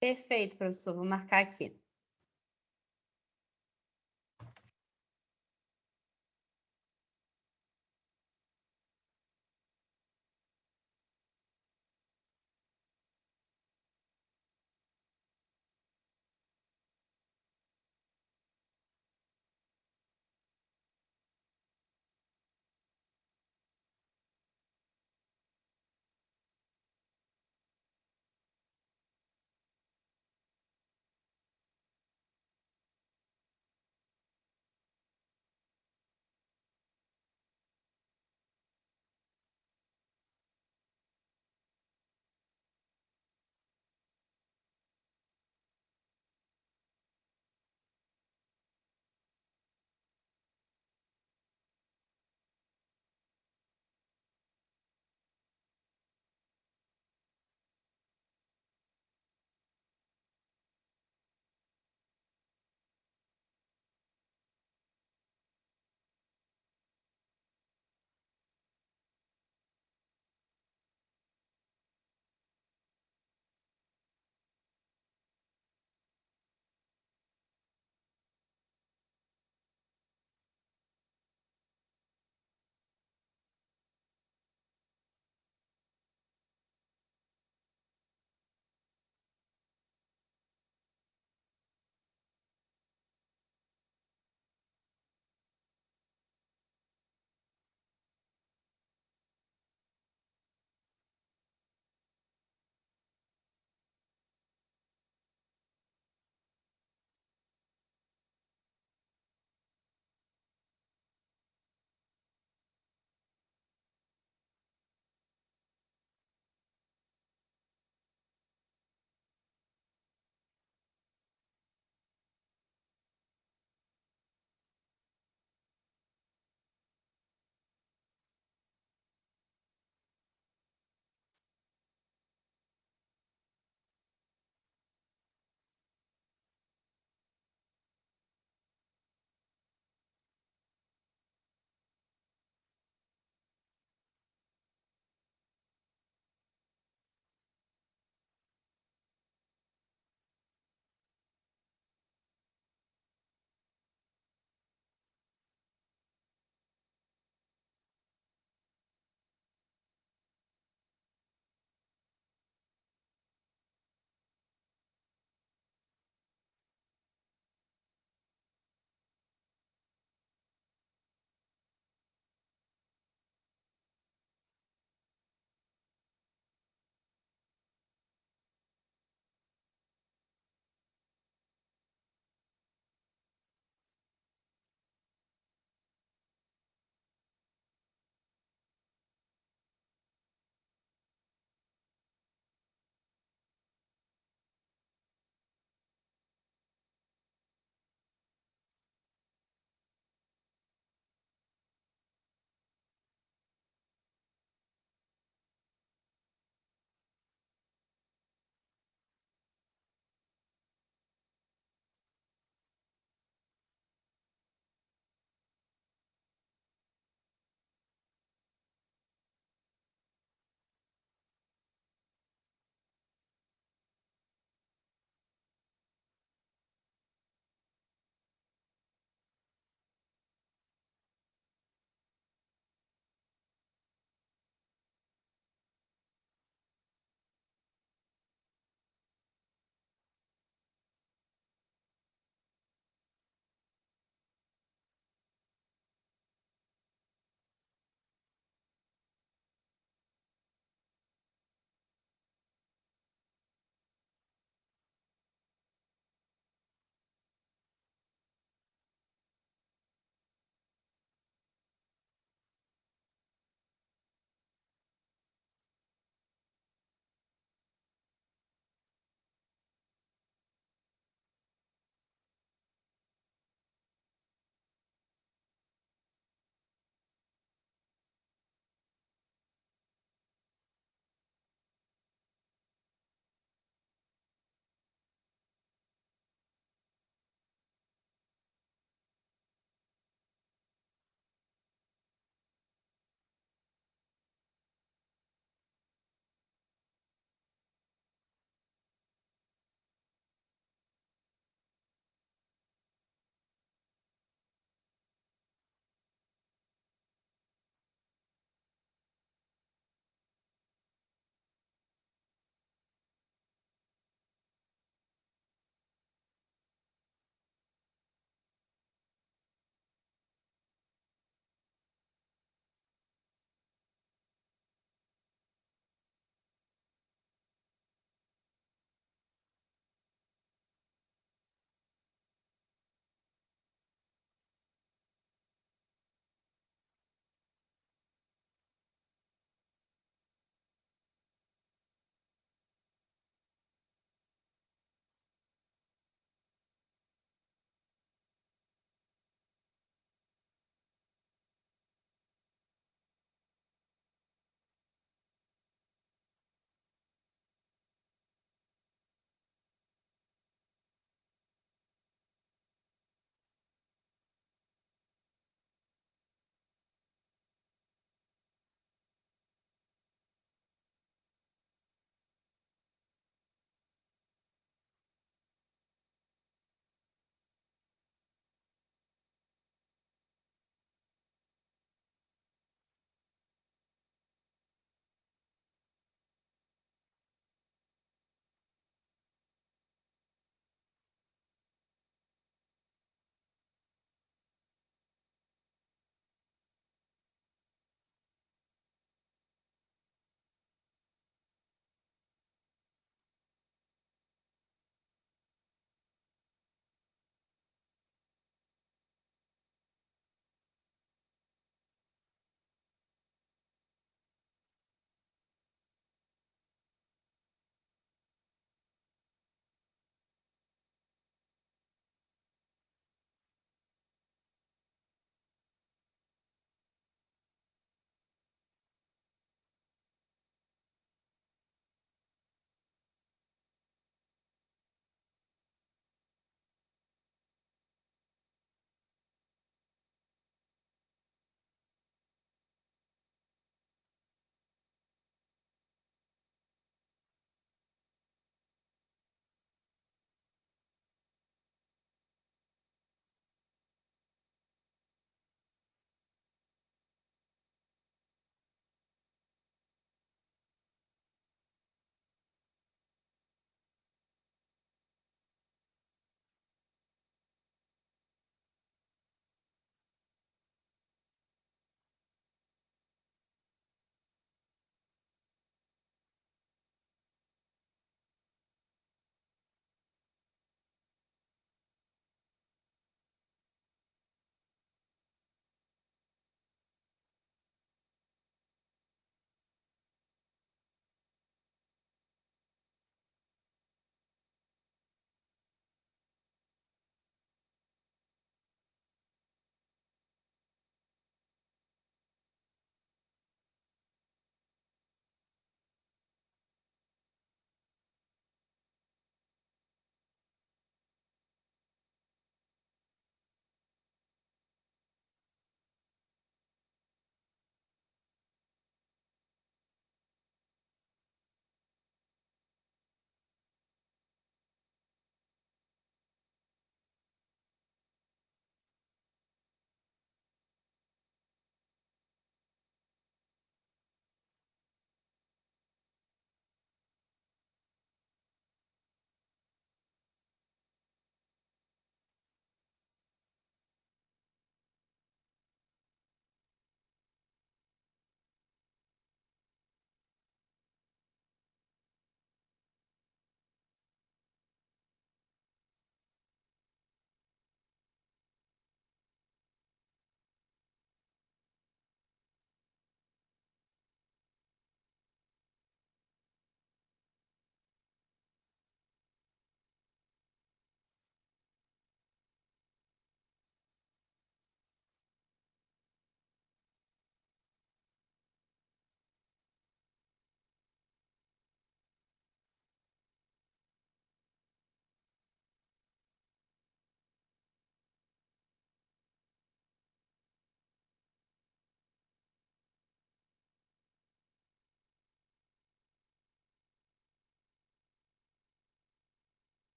Perfeito, professor. Vou marcar aqui.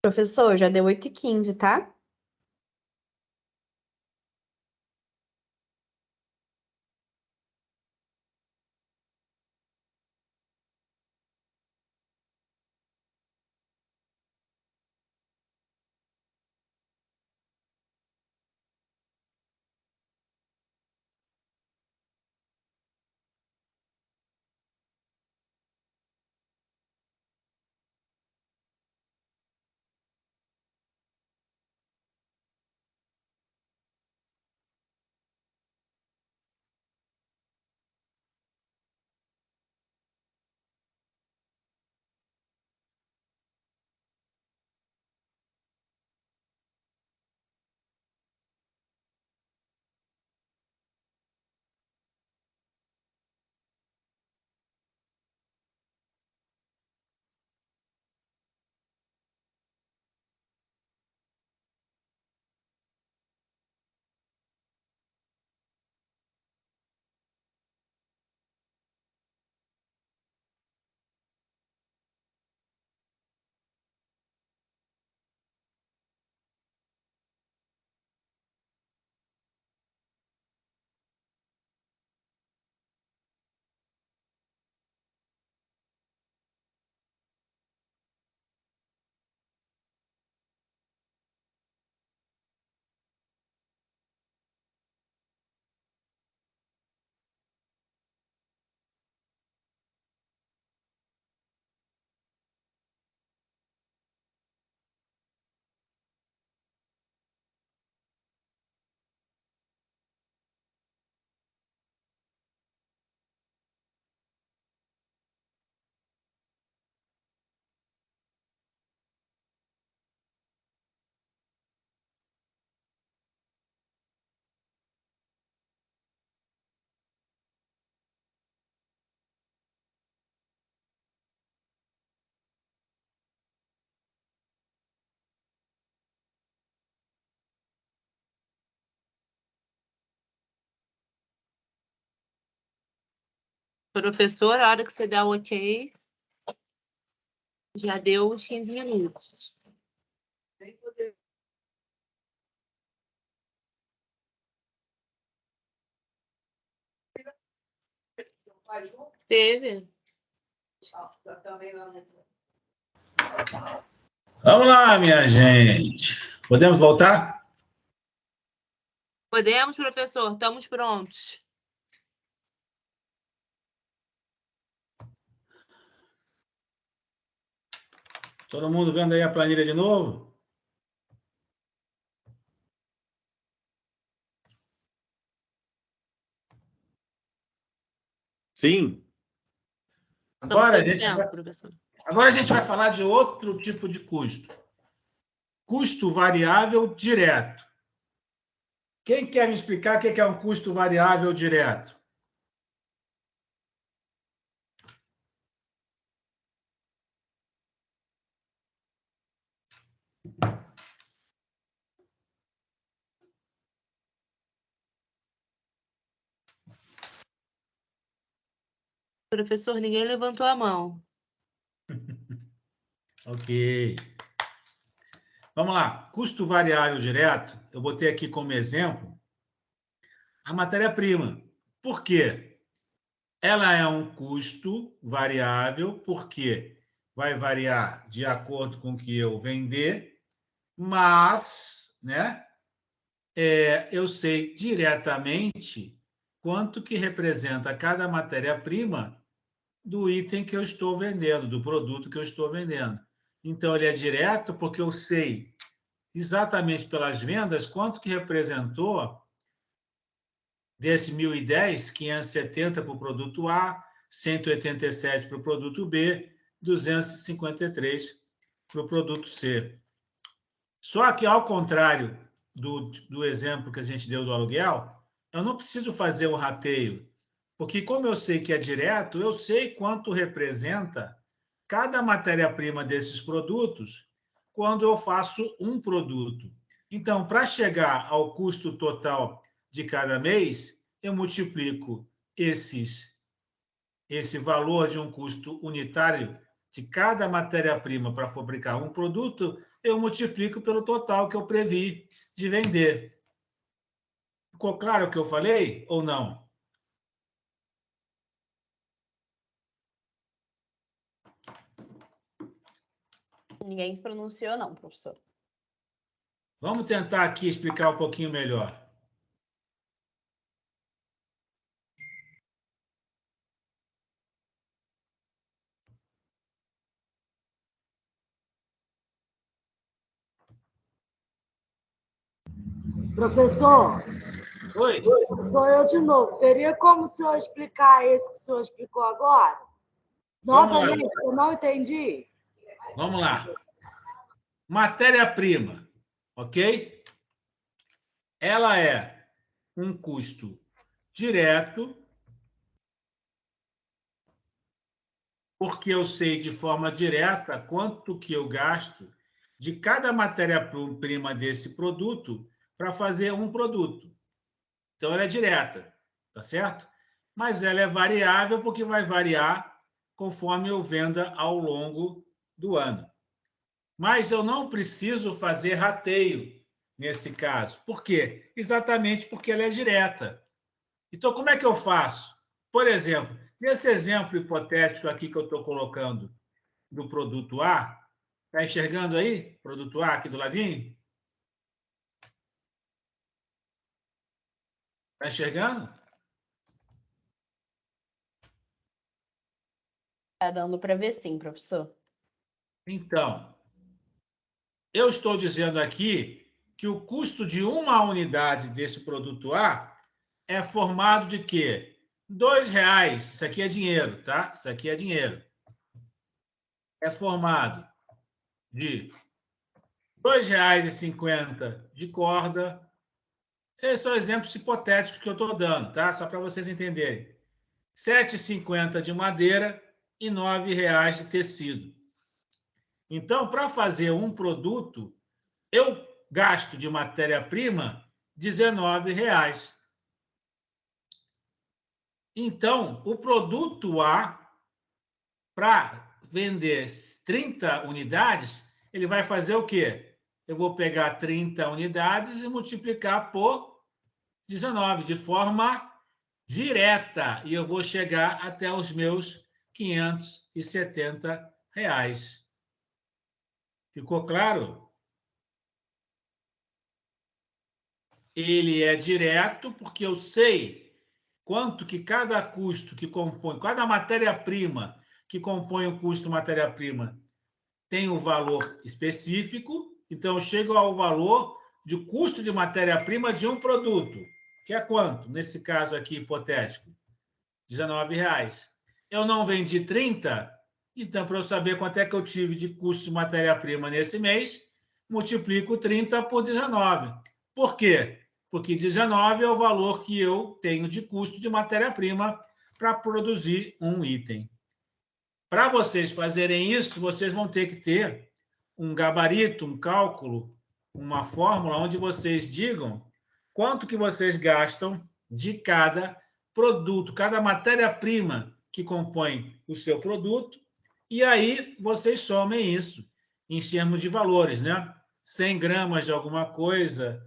Professor, já deu 8h15, tá? Professor, a hora que você der o ok, já deu uns 15 minutos. Teve. Vamos lá, minha gente. Podemos voltar? Podemos, professor? Estamos prontos. Todo mundo vendo aí a planilha de novo? Sim. Agora professor. Agora a gente vai falar de outro tipo de custo. Custo variável direto. Quem quer me explicar o que é um custo variável direto? Professor, ninguém levantou a mão. Ok. Vamos lá. Custo variável direto, eu botei aqui como exemplo a matéria-prima. Por quê? Ela é um custo variável, porque vai variar de acordo com o que eu vender, mas, né, eu sei diretamente quanto que representa cada matéria-prima do item que eu estou vendendo, do produto que eu estou vendendo. Então, ele é direto porque eu sei exatamente pelas vendas quanto que representou desse 1.010, 570 para o produto A, 187 para o produto B, 253 para o produto C. Só que, ao contrário do exemplo que a gente deu do aluguel, eu não preciso fazer o rateio, porque como eu sei que é direto, eu sei quanto representa cada matéria-prima desses produtos quando eu faço um produto. Então, para chegar ao custo total de cada mês, eu multiplico esse valor de um custo unitário de cada matéria-prima para fabricar um produto eu multiplico pelo total que eu previ de vender. Ficou claro o que eu falei ou não? Ninguém se pronunciou, não, professor. Vamos tentar aqui explicar um pouquinho melhor. Professor, Oi? sou eu de novo. Teria como o senhor explicar esse que o senhor explicou agora? Novamente, eu não entendi. Vamos lá. Matéria-prima, ok? Ela é um custo direto, porque eu sei de forma direta quanto que eu gasto de cada matéria-prima desse produto para fazer um produto. Então, ela é direta, tá certo? Mas ela é variável porque vai variar conforme eu venda ao longo do ano. Mas eu não preciso fazer rateio nesse caso. Por quê? Exatamente porque ela é direta. Então, como é que eu faço? Por exemplo, nesse exemplo hipotético aqui que eu estou colocando do produto A, está enxergando aí? Produto A aqui do ladinho? Está enxergando? Tá dando para ver sim, professor. Então, eu estou dizendo aqui que o custo de uma unidade desse produto A é formado de quê? R$2. Isso aqui é dinheiro, tá? Isso aqui é dinheiro. É formado de R$2,50 de corda. Esses são exemplos hipotéticos que eu estou dando, tá? Só para vocês entenderem. R$7,50 de madeira e R$9 de tecido. Então, para fazer um produto, eu gasto de matéria-prima R$19. Então, o produto A, para vender 30 unidades, ele vai fazer o quê? Eu vou pegar 30 unidades e multiplicar por 19, de forma direta. E eu vou chegar até os meus R$570. Ficou claro? Ele é direto porque eu sei quanto que cada custo que compõe, cada matéria-prima que compõe o custo matéria-prima tem um valor específico, então eu chego ao valor de custo de matéria-prima de um produto, que é quanto? Nesse caso aqui hipotético, R$19. Eu não vendi 30, então para eu saber quanto é que eu tive de custo de matéria-prima nesse mês, multiplico 30 por 19. Por quê? Porque 19 é o valor que eu tenho de custo de matéria-prima para produzir um item. Para vocês fazerem isso, vocês vão ter que ter um gabarito, um cálculo, uma fórmula onde vocês digam quanto que vocês gastam de cada produto, cada matéria-prima que compõe o seu produto, e aí vocês somem isso em termos de valores, né? 100 gramas de alguma coisa,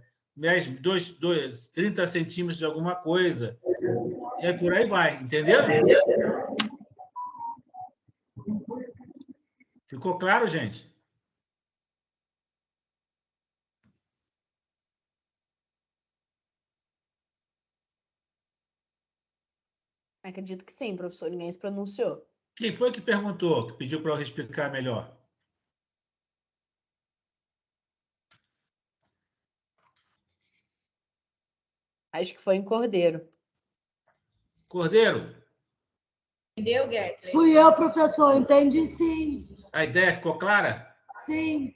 30 centímetros de alguma coisa, e por aí vai, entendeu? Ficou claro, gente? Acredito que sim, professor. Ninguém se pronunciou. Quem foi que perguntou, que pediu para eu explicar melhor? Acho que foi em Cordeiro. Cordeiro? Entendeu, Guedes? Fui eu, professor. Entendi, sim. A ideia ficou clara? Sim.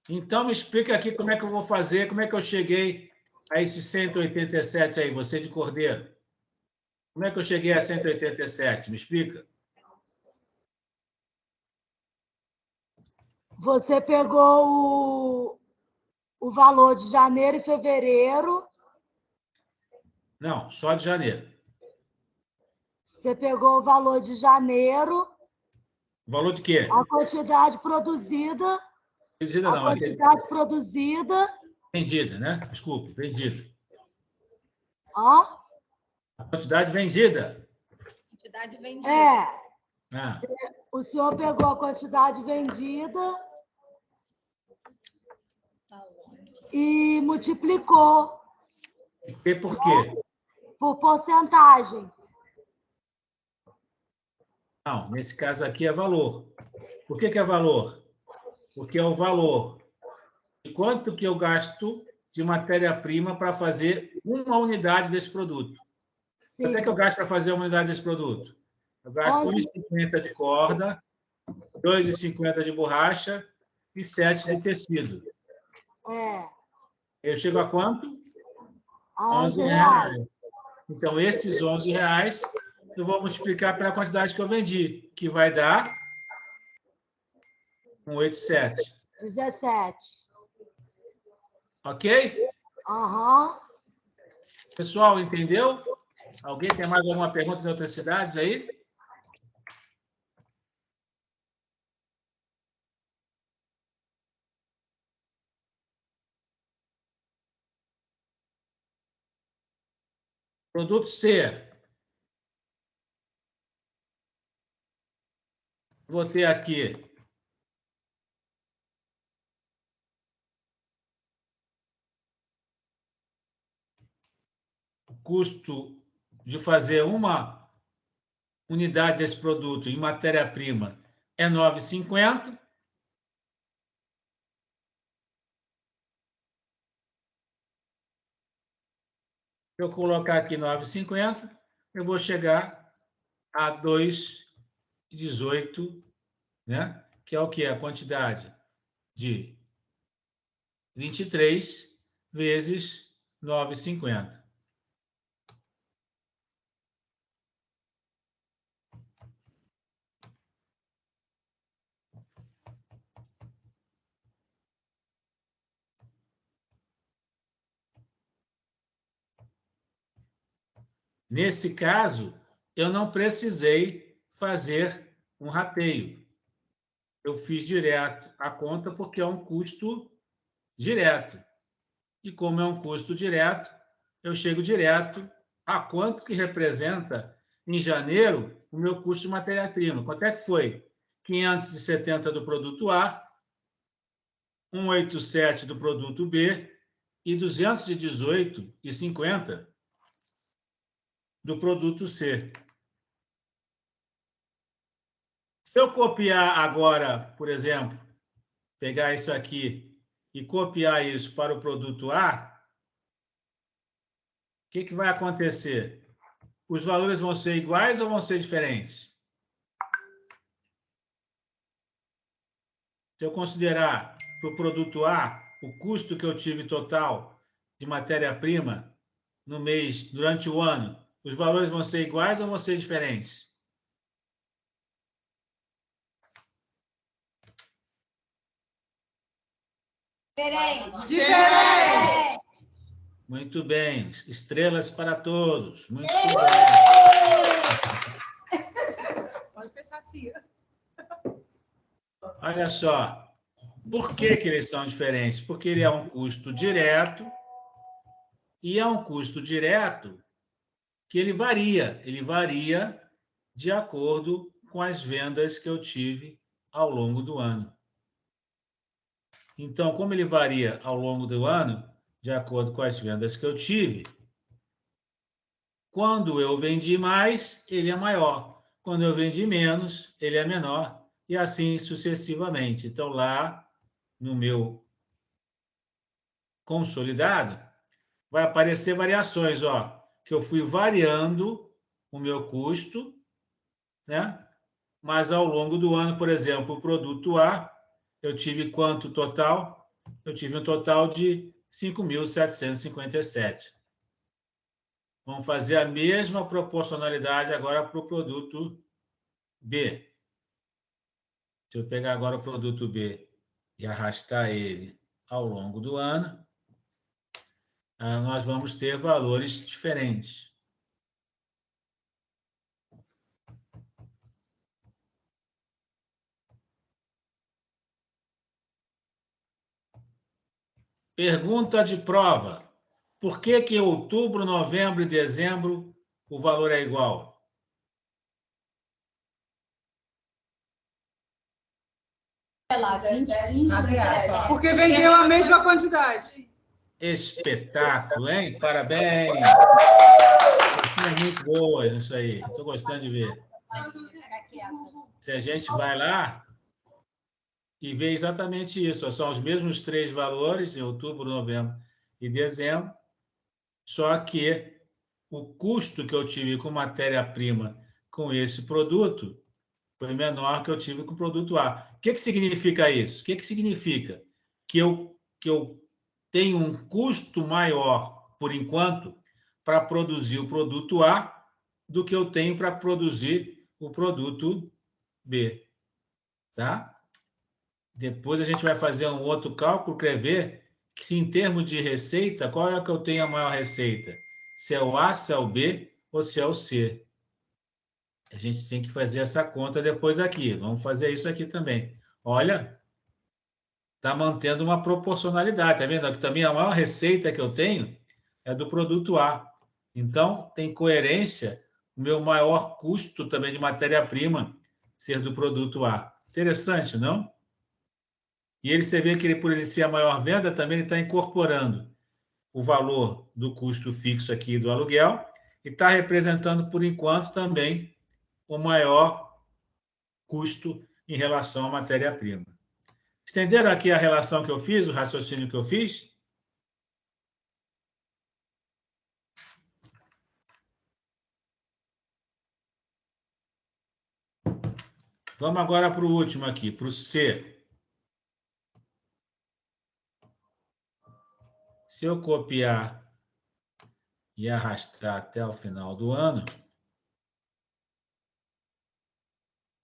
Então, me explica aqui como é que eu vou fazer, como é que eu cheguei a esses 187 aí, você de Cordeiro. Como é que eu cheguei a 187? Me explica. Você pegou o valor de janeiro e fevereiro. Não, só de janeiro. Você pegou o valor de janeiro Valor de quê? A quantidade produzida. Vendida A não, quantidade produzida. vendida, né? Desculpe, vendida. Ó. A quantidade vendida. Quantidade vendida. Ah, O senhor pegou a quantidade vendida e multiplicou e por quê? por porcentagem. Não, nesse caso aqui é valor. Por que é valor? Porque é o valor de quanto que eu gasto de matéria-prima para fazer uma unidade desse produto. Sim. Quanto é que eu gasto para fazer uma unidade desse produto? Eu gasto 1,50 de corda, 2,50 de borracha e 7 de tecido. Eu chego a quanto? R$11. Então, esses R$11 eu vou multiplicar pela quantidade que eu vendi, que vai dar 187. 17. Ok? Aham. Pessoal, entendeu? Alguém tem mais alguma pergunta de outras cidades aí? Produto C. Vou ter aqui o custo de fazer uma unidade desse produto em matéria-prima é R$ 9,50. Se eu colocar aqui 9,50, eu vou chegar a 2,18, né? Que é o que? A quantidade de 23 vezes 9,50. Nesse caso, eu não precisei fazer um rateio. Eu fiz direto a conta porque é um custo direto. E como é um custo direto, eu chego direto a quanto que representa, em janeiro, o meu custo de matéria-prima. Quanto é que foi? 570 do produto A, 187 do produto B e 218,50 do produto C. Se eu copiar agora, por exemplo, pegar isso aqui e copiar isso para o produto A, o que vai acontecer? Os valores vão ser iguais ou vão ser diferentes? Se eu considerar para o produto A o custo que eu tive total de matéria-prima no mês, durante o ano, os valores vão ser iguais ou vão ser diferentes? Diferente. Muito bem. Estrelas para todos. Muito bem. Pode fechar, tia. Olha só. Por que que eles são diferentes? Porque ele é um custo direto e é um custo direto que ele varia. Ele varia de acordo com as vendas que eu tive ao longo do ano. Então, como ele varia ao longo do ano, de acordo com as vendas que eu tive, quando eu vendi mais, ele é maior. Quando eu vendi menos, ele é menor. E assim sucessivamente. Então, lá no meu consolidado, vai aparecer variações, ó, que eu fui variando o meu custo, né? Mas ao longo do ano, por exemplo, o produto A, eu tive quanto total? Eu tive um total de 5.757. Vamos fazer a mesma proporcionalidade agora para o produto B. Se eu pegar agora o produto B e arrastar ele ao longo do ano, nós vamos ter valores diferentes. Pergunta de prova. Por que que outubro, novembro e dezembro o valor é igual? Porque vendeu a mesma quantidade. Espetáculo, hein? Parabéns! É muito boa isso aí. Estou gostando de ver. Se a gente vai lá e vê exatamente isso, são os mesmos 3 valores, em outubro, novembro e dezembro, só que o custo que eu tive com matéria-prima com esse produto foi menor que eu tive com o produto A. O que significa isso? O que significa? Que eu tenho um custo maior, por enquanto, para produzir o produto A do que eu tenho para produzir o produto B. Tá? Depois a gente vai fazer um outro cálculo para ver que, se em termos de receita, qual é que eu tenho a maior receita? Se é o A, se é o B ou se é o C. A gente tem que fazer essa conta depois aqui. Vamos fazer isso aqui também. Olha, está mantendo uma proporcionalidade. Está vendo? Aqui também a maior receita que eu tenho é do produto A. Então, tem coerência o meu maior custo também de matéria-prima ser do produto A. Interessante, não? E ele, você vê que ele, por ele ser a maior venda, também ele está incorporando o valor do custo fixo aqui do aluguel e está representando, por enquanto, também o maior custo em relação à matéria-prima. Entenderam aqui a relação que eu fiz, o raciocínio que eu fiz? Vamos agora para o último aqui, para o C. Se eu copiar e arrastar até o final do ano,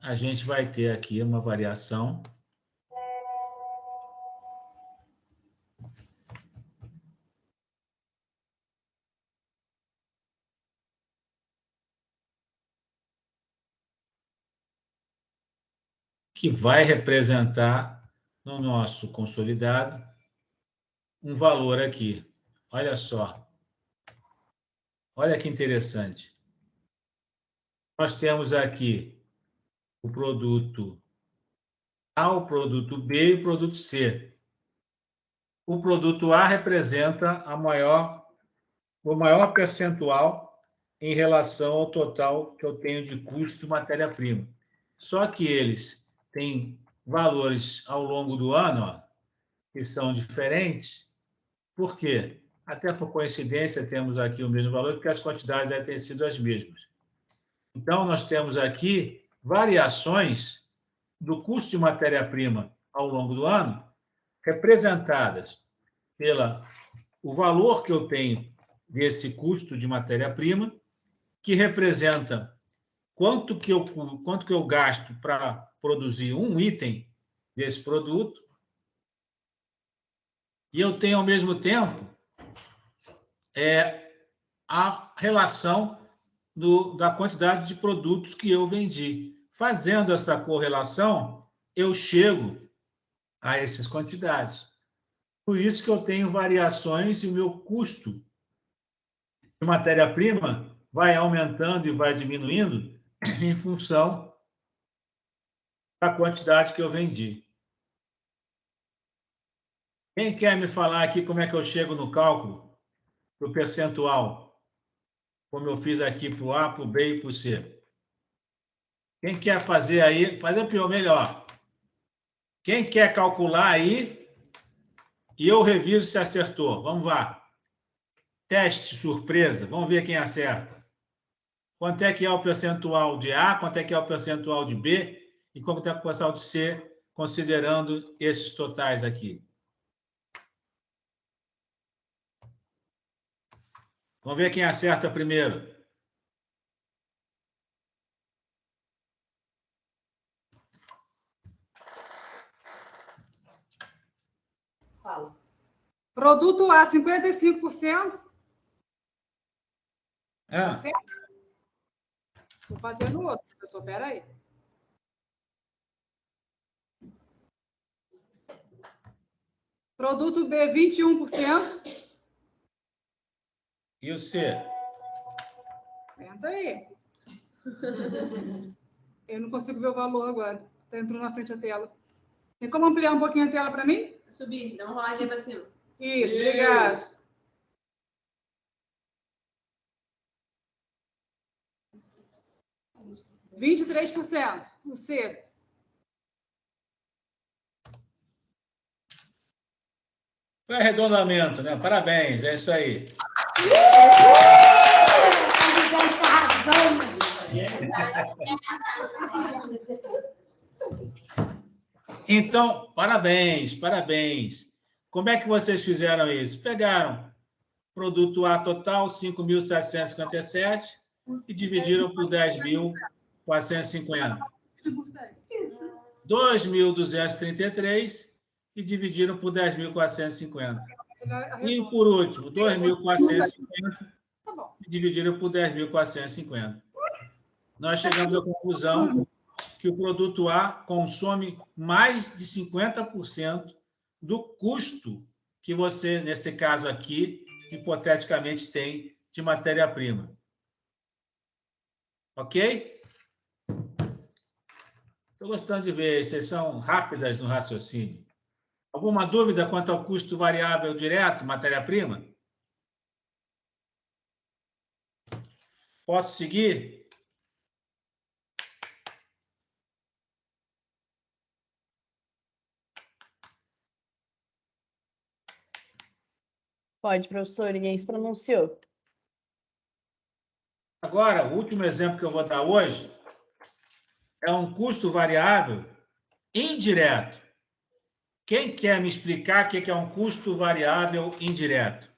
a gente vai ter aqui uma variação que vai representar no nosso consolidado um valor aqui. Olha só. Olha que interessante. Nós temos aqui o produto A, o produto B e o produto C. O produto A representa o maior percentual em relação ao total que eu tenho de custo de matéria-prima. Só que eles têm valores ao longo do ano, ó, que são diferentes. Por quê? Até por coincidência, temos aqui o mesmo valor, porque as quantidades devem ter sido as mesmas. Então, nós temos aqui variações do custo de matéria-prima ao longo do ano, representadas pelo valor que eu tenho desse custo de matéria-prima, que representa quanto que eu gasto para produzir um item desse produto, e eu tenho, ao mesmo tempo, a relação da quantidade de produtos que eu vendi. Fazendo essa correlação, eu chego a essas quantidades. Por isso que eu tenho variações e o meu custo de matéria-prima vai aumentando e vai diminuindo em função da quantidade que eu vendi. Quem quer me falar aqui como é que eu chego no cálculo do percentual? Como eu fiz aqui para o A, para o B e para o C. Quem quer fazer aí, fazer pior, melhor. Quem quer calcular aí, e eu reviso se acertou. Vamos lá. Teste surpresa, vamos ver quem acerta. Quanto é que é o percentual de A, quanto é que é o percentual de B e quanto é o percentual de C, considerando esses totais aqui. Vamos ver quem acerta primeiro. Fala. Produto A, 55%. Vou fazer no outro, professor. Espera aí. Produto B, 21%. E o C? Aguenta aí. Eu não consigo ver o valor agora. Está entrando na frente da tela. Tem como ampliar um pouquinho a tela para mim? Subir, dá uma roladinha para cima. Isso, obrigado. Isso. 23%. O C. Foi arredondamento, né? Parabéns, é isso aí. Então, parabéns, parabéns. Como é que vocês fizeram isso? Pegaram produto A total, 5.757, e dividiram por 10.450. 2.233 e dividiram por 10.450. E, por último, 2.450 e dividiram por 10.450. Nós chegamos à conclusão que o produto A consome mais de 50% do custo que você, nesse caso aqui, hipoteticamente tem de matéria-prima. Ok? Estou gostando de ver, vocês são rápidas no raciocínio. Alguma dúvida quanto ao custo variável direto, matéria-prima? Posso seguir? Pode, professor, ninguém se pronunciou. Agora, o último exemplo que eu vou dar hoje é um custo variável indireto. Quem quer me explicar o que é um custo variável indireto?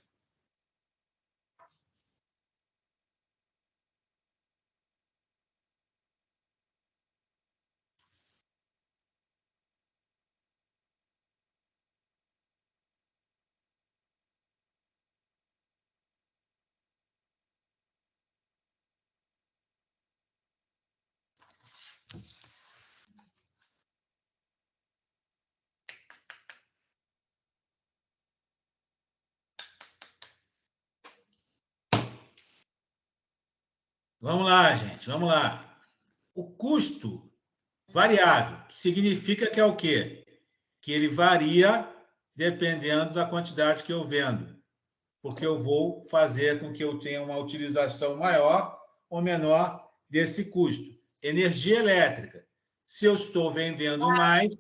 Vamos lá, gente, vamos lá. O custo variável significa que é o quê? Que ele varia dependendo da quantidade que eu vendo, porque eu vou fazer com que eu tenha uma utilização maior ou menor desse custo. Energia elétrica. Se eu estou vendendo mais,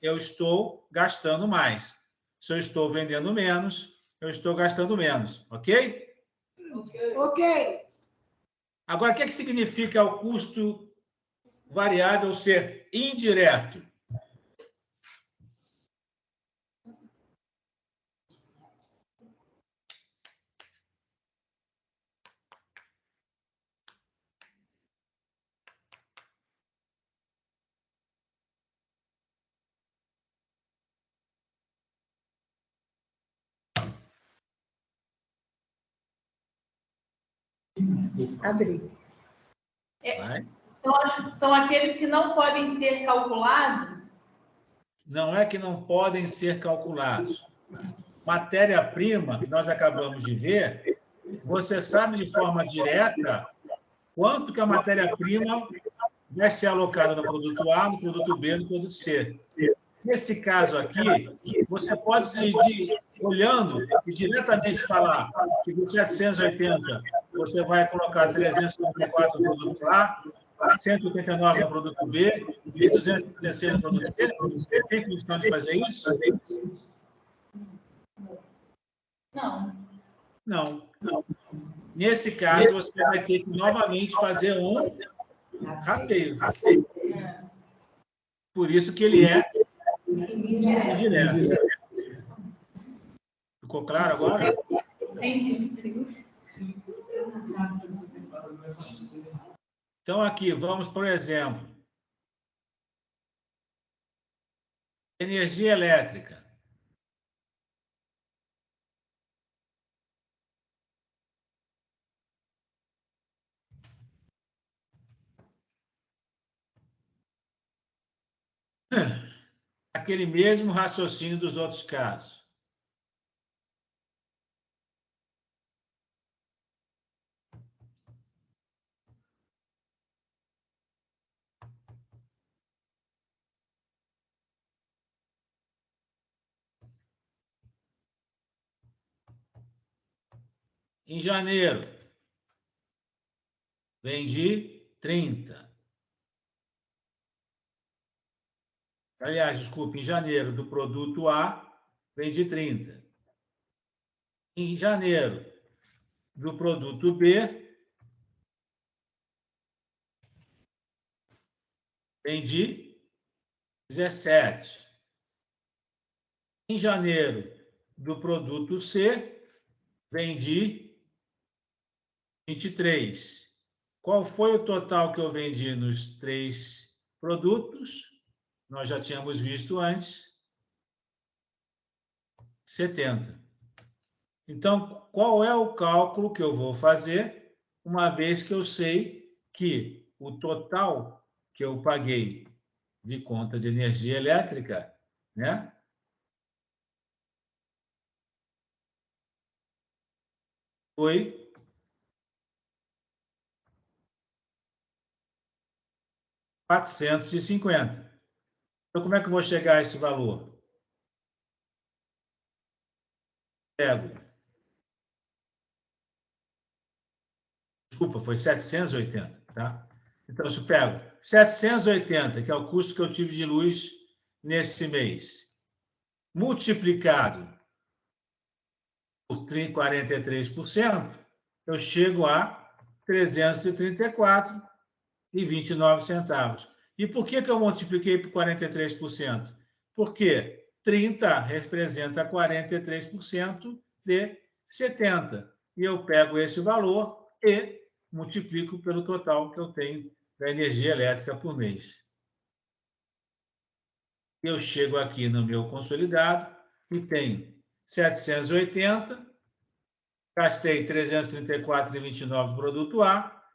eu estou gastando mais. Se eu estou vendendo menos, eu estou gastando menos. Ok? Ok. Agora, o que significa o custo variável ser indireto? Abrir. Vai. São aqueles que não podem ser calculados? Não é que não podem ser calculados. Matéria-prima, que nós acabamos de ver, você sabe de forma direta quanto que a matéria-prima vai ser alocada no produto A, no produto B, no produto C. Nesse caso aqui, você pode, olhando e diretamente falar que de 780 você vai colocar 354 no produto A, 189 no produto B e 236 no produto C. Tem condição de fazer isso? Não. Não. Nesse caso, você vai ter que novamente fazer um rateio. Por isso que ele é indireto. Ficou claro agora? Entendi. Então, aqui, vamos, por exemplo, energia elétrica. aquele mesmo raciocínio dos outros casos. Em janeiro, vendi 30. Aliás, desculpe, em janeiro, do produto A, vendi 30. Em janeiro, do produto B, vendi 17. Em janeiro, do produto C, vendi 23. Qual foi o total que eu vendi nos 3 produtos? Nós já tínhamos visto antes. 70. Então, qual é o cálculo que eu vou fazer, uma vez que eu sei que o total que eu paguei de conta de energia elétrica, né? Foi 450. Então, como é que eu vou chegar a esse valor? Pego. Desculpa, foi 780, tá? Então, se eu pego 780, que é o custo que eu tive de luz nesse mês, multiplicado por 43%, eu chego a 334,29 centavos. E por que eu multipliquei por 43%? Porque 30 representa 43% de 70. E eu pego esse valor e multiplico pelo total que eu tenho da energia elétrica por mês. Eu chego aqui no meu consolidado e tenho 780, gastei 334,29 do produto A,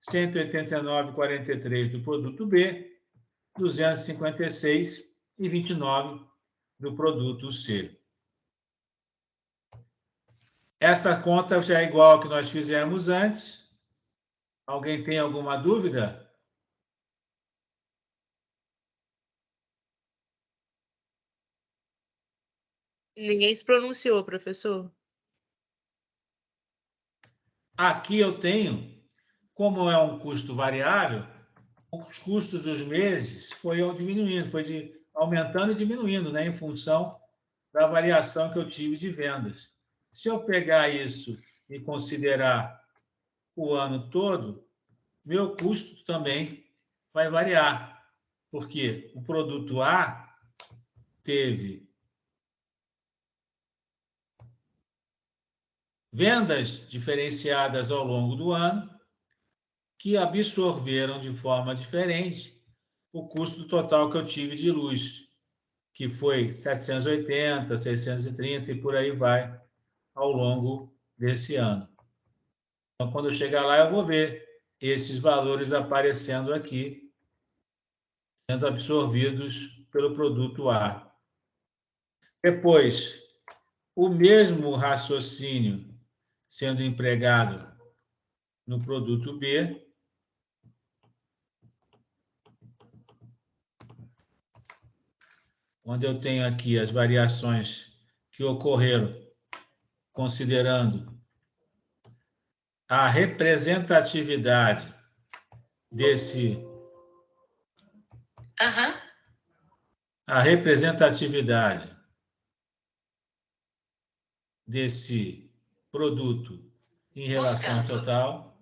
189,43 do produto B, 256,29 do produto C. Essa conta já é igual ao que nós fizemos antes. Alguém tem alguma dúvida? Ninguém se pronunciou, professor. Aqui eu tenho, como é um custo variável, os custos dos meses foi diminuindo, aumentando e diminuindo, né, em função da variação que eu tive de vendas. Se eu pegar isso e considerar o ano todo, meu custo também vai variar, porque o produto A teve vendas diferenciadas ao longo do ano que absorveram de forma diferente o custo total que eu tive de luz, que foi 780, 630 e por aí vai ao longo desse ano. Então, quando eu chegar lá, eu vou ver esses valores aparecendo aqui, sendo absorvidos pelo produto A. Depois, o mesmo raciocínio sendo empregado no produto B, onde eu tenho aqui as variações que ocorreram considerando a representatividade desse produto em relação ao total.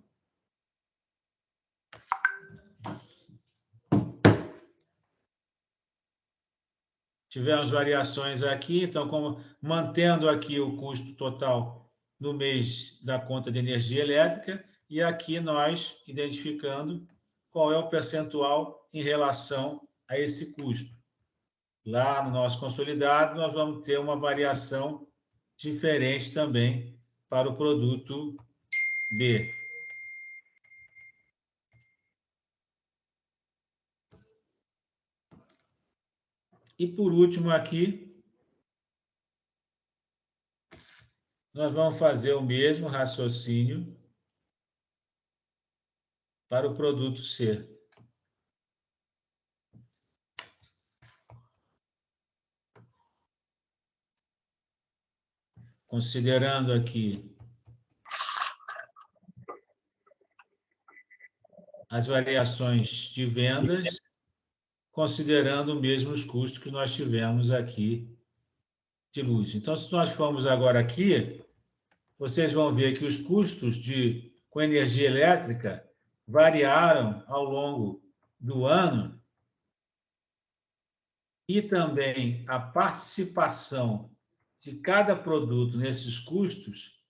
Tivemos variações aqui, então, mantendo aqui o custo total no mês da conta de energia elétrica, e aqui nós identificando qual é o percentual em relação a esse custo. Lá no nosso consolidado, nós vamos ter uma variação diferente também para o produto B. E, por último, aqui, nós vamos fazer o mesmo raciocínio para o produto C. Considerando aqui as variações de vendas, considerando mesmo os custos que nós tivemos aqui de luz. Então, se nós formos agora aqui, vocês vão ver que os custos com energia elétrica variaram ao longo do ano e também a participação de cada produto nesses custos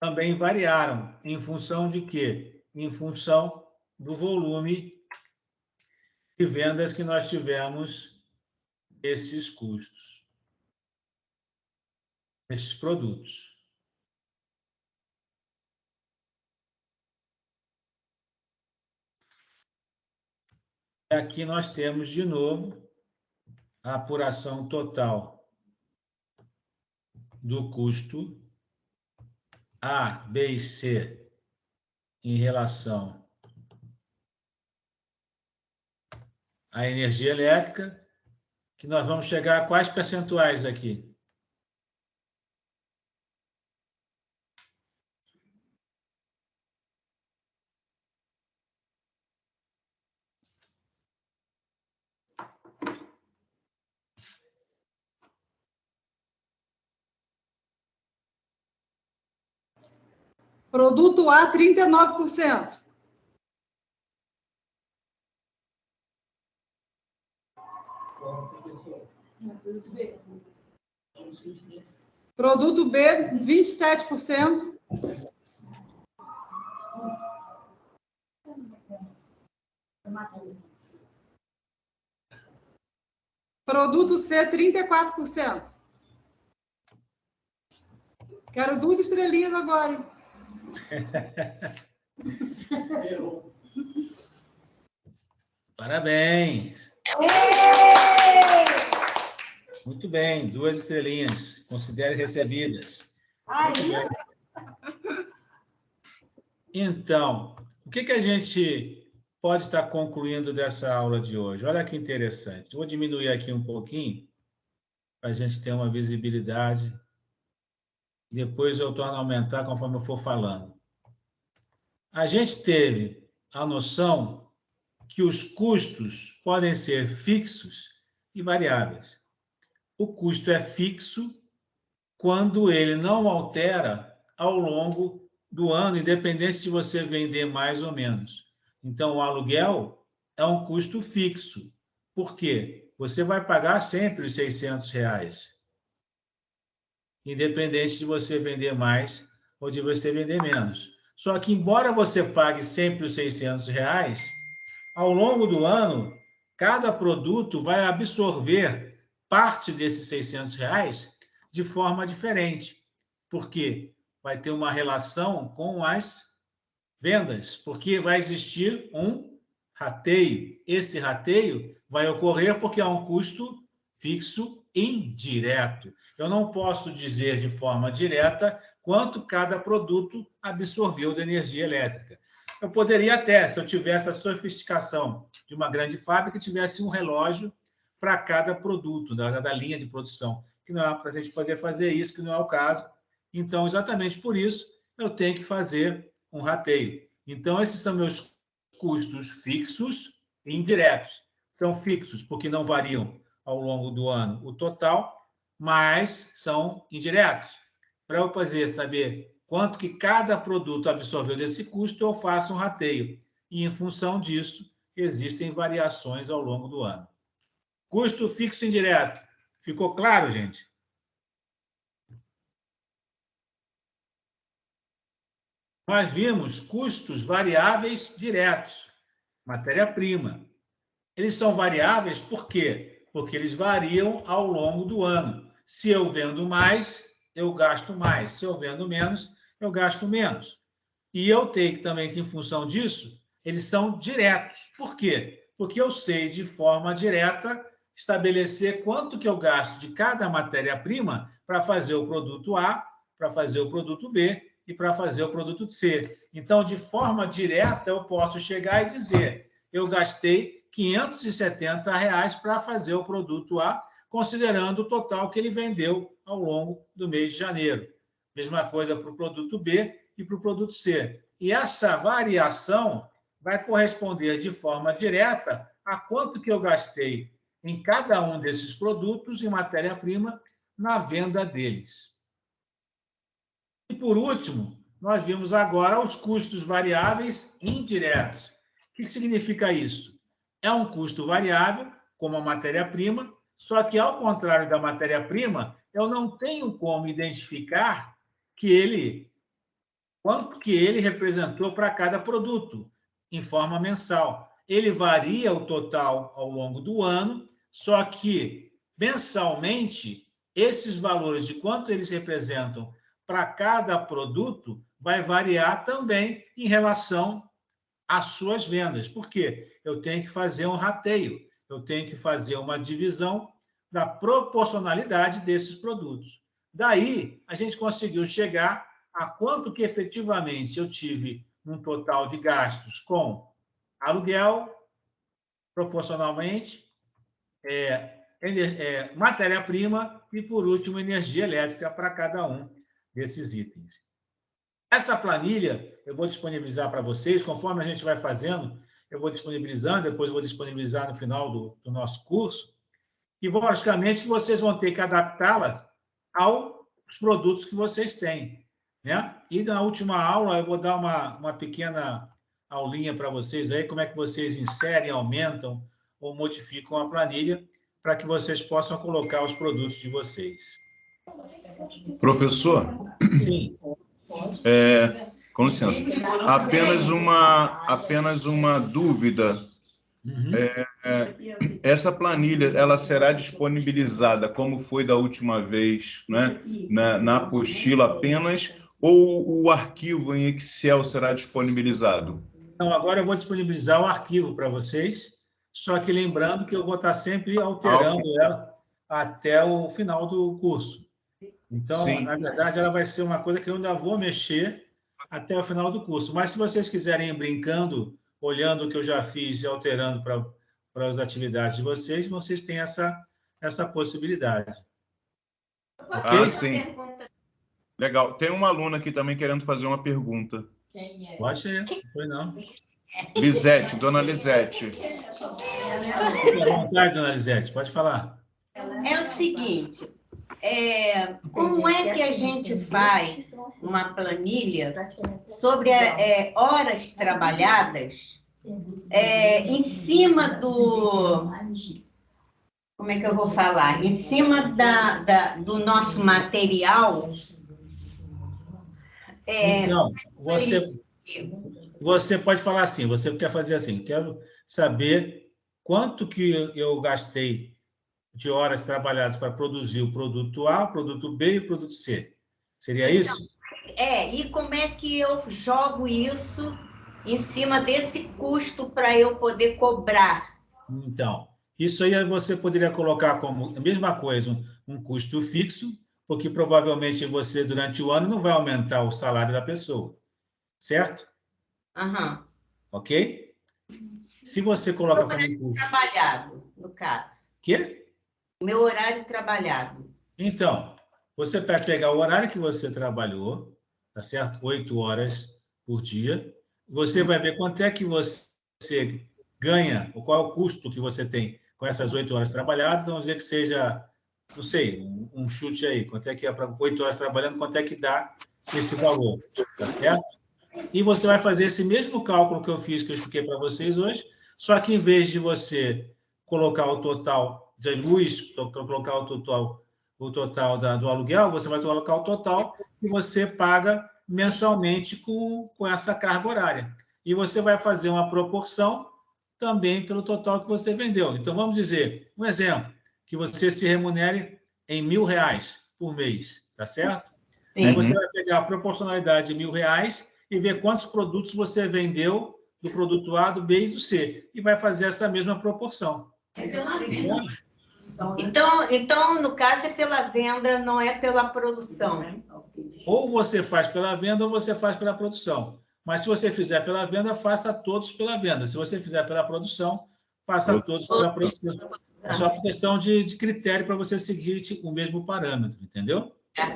também variaram. Em função de quê? Em função do volume de vendas que nós tivemos esses custos, esses produtos. Aqui nós temos, de novo, a apuração total do custo A, B e C em relação à energia elétrica, que nós vamos chegar a quais percentuais aqui? Produto A, 39%. Produto B, 27%. Produto C, 34%. Quero 2 estrelinhas agora, hein? Parabéns! Muito bem, 2 estrelinhas. Considere recebidas. Então, o que a gente pode estar concluindo dessa aula de hoje? Olha que interessante. Vou diminuir aqui um pouquinho, para a gente ter uma visibilidade. Depois eu torno a aumentar conforme eu for falando. A gente teve a noção que os custos podem ser fixos e variáveis. O custo é fixo quando ele não altera ao longo do ano, independente de você vender mais ou menos. Então, o aluguel é um custo fixo. Por quê? Você vai pagar sempre os R$600, independente de você vender mais ou de você vender menos. Só que, embora você pague sempre os R$600, ao longo do ano, cada produto vai absorver parte desses R$600 de forma diferente. Por quê? Vai ter uma relação com as vendas, porque vai existir um rateio. Esse rateio vai ocorrer porque há um custo fixo indireto. Eu não posso dizer de forma direta quanto cada produto absorveu de energia elétrica. Eu poderia até, se eu tivesse a sofisticação de uma grande fábrica, tivesse um relógio para cada produto, da linha de produção, que não é para a gente fazer isso, que não é o caso. Então, exatamente por isso, eu tenho que fazer um rateio. Então, esses são meus custos fixos e indiretos. São fixos porque não variam ao longo do ano o total, mas são indiretos. Para eu saber quanto que cada produto absorveu desse custo, eu faço um rateio. E, em função disso, existem variações ao longo do ano. Custo fixo e indireto. Ficou claro, gente? Nós vimos custos variáveis diretos. Matéria-prima. Eles são variáveis por quê? Porque eles variam ao longo do ano. Se eu vendo mais, eu gasto mais. Se eu vendo menos, eu gasto menos. E eu tenho também que, em função disso, eles são diretos. Por quê? Porque eu sei de forma direta estabelecer quanto que eu gasto de cada matéria-prima para fazer o produto A, para fazer o produto B e para fazer o produto C. Então, de forma direta, eu posso chegar e dizer, eu gastei R$570 para fazer o produto A, considerando o total que ele vendeu ao longo do mês de janeiro. Mesma coisa para o produto B e para o produto C. E essa variação vai corresponder de forma direta a quanto que eu gastei em cada um desses produtos em matéria-prima na venda deles. E, por último, nós vimos agora os custos variáveis indiretos. O que significa isso? É um custo variável, como a matéria-prima, só que, ao contrário da matéria-prima, eu não tenho como identificar quanto que ele representou para cada produto, em forma mensal. Ele varia o total ao longo do ano, só que, mensalmente, esses valores de quanto eles representam para cada produto vai variar também em relação às suas vendas. Por quê? Eu tenho que fazer um rateio, eu tenho que fazer uma divisão da proporcionalidade desses produtos. Daí, a gente conseguiu chegar a quanto que efetivamente eu tive um total de gastos com aluguel, proporcionalmente, matéria-prima e, por último, energia elétrica para cada um desses itens. Essa planilha eu vou disponibilizar para vocês, conforme a gente vai fazendo, eu vou disponibilizando, depois eu vou disponibilizar no final do nosso curso, e, logicamente, vocês vão ter que adaptá-la aos produtos que vocês têm, né? E na última aula eu vou dar uma pequena aulinha para vocês aí, como é que vocês inserem, aumentam ou modificam a planilha para que vocês possam colocar os produtos de vocês. Professor? Sim. Com licença. Apenas uma dúvida. Essa planilha, ela será disponibilizada, como foi da última vez, né, na apostila apenas, ou o arquivo em Excel será disponibilizado? Não, agora eu vou disponibilizar o arquivo para vocês, só que lembrando que eu vou estar sempre alterando ela até o final do curso. Então, sim, na verdade, ela vai ser uma coisa que eu ainda vou mexer até o final do curso. Mas, se vocês quiserem ir brincando, olhando o que eu já fiz e alterando para as atividades de vocês, vocês têm essa possibilidade. Okay? Ah, sim. Legal. Tem uma aluna aqui também querendo fazer uma pergunta. Quem é? Pode ser, não foi não. Lisete, dona Lisete. Fique à vontade, dona Lisete, pode falar. É o seguinte, como é que a gente faz uma planilha sobre horas trabalhadas em cima do... Como é que eu vou falar? Em cima do nosso material... Então, você pode falar assim, você quer fazer assim, quero saber quanto que eu gastei de horas trabalhadas para produzir o produto A, o produto B e o produto C. Seria isso? E como é que eu jogo isso em cima desse custo para eu poder cobrar? Então, isso aí você poderia colocar como a mesma coisa, um custo fixo, porque provavelmente você, durante o ano, não vai aumentar o salário da pessoa, certo? Uhum. Ok? Se você coloca como custo... trabalhado, no caso. Quê? Meu horário trabalhado. Então, você vai pegar o horário que você trabalhou, tá certo? 8 horas por dia. Você vai ver quanto é que você ganha, ou qual é o custo que você tem com essas 8 horas trabalhadas. Vamos dizer que seja, não sei, um chute aí. Quanto é que é para 8 horas trabalhando, quanto é que dá esse valor, tá certo? E você vai fazer esse mesmo cálculo que eu fiz, que eu expliquei para vocês hoje, só que em vez de você colocar o total de luz, colocar o total do aluguel, você vai colocar o total que você paga mensalmente com essa carga horária. E você vai fazer uma proporção também pelo total que você vendeu. Então, vamos dizer, um exemplo, que você se remunere em R$1.000 por mês, tá certo? Sim. Aí você vai pegar a proporcionalidade de R$1.000 e ver quantos produtos você vendeu do produto A, do B e do C. E vai fazer essa mesma proporção. Então, no caso, é pela venda, não é pela produção. Ou você faz pela venda ou você faz pela produção. Mas se você fizer pela venda, faça todos pela venda. Se você fizer pela produção, faça todos pela produção. É só uma questão de critério para você seguir o mesmo parâmetro, entendeu?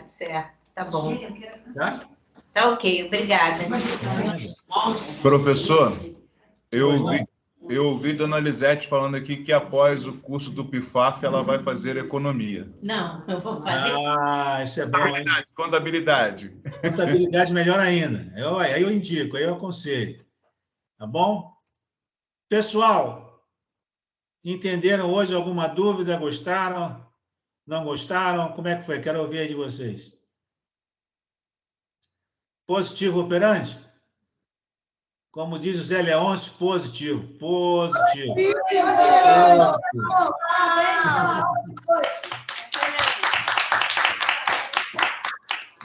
Certo, tá bom. Tá? Tá ok, obrigada. Professor, eu ouvi Dona Lisete falando aqui que após o curso do PIFAF ela vai fazer economia. Não, eu vou fazer. Ah, isso é bom, hein? Contabilidade. Contabilidade melhor ainda. Aí eu indico, aí eu aconselho. Tá bom? Pessoal, entenderam hoje alguma dúvida? Gostaram? Não gostaram? Como é que foi? Quero ouvir aí de vocês. Positivo operante? Como diz o Zé Leôncio, positivo. Positivo.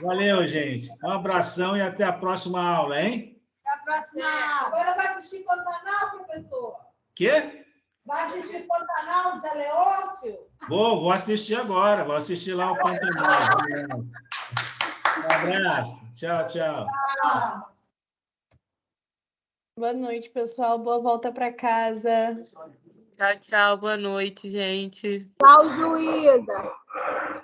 Valeu, gente. Um abração e até a próxima aula, hein? Até a próxima aula. Agora vai assistir Pantanal, professor? Quê? Vai assistir Pantanal, Zé Leôncio? Vou assistir agora. Vou assistir lá o Pantanal. Um abraço. Tchau, tchau. Boa noite, pessoal. Boa volta para casa. Tchau, tchau. Boa noite, gente. Tchau, juíza.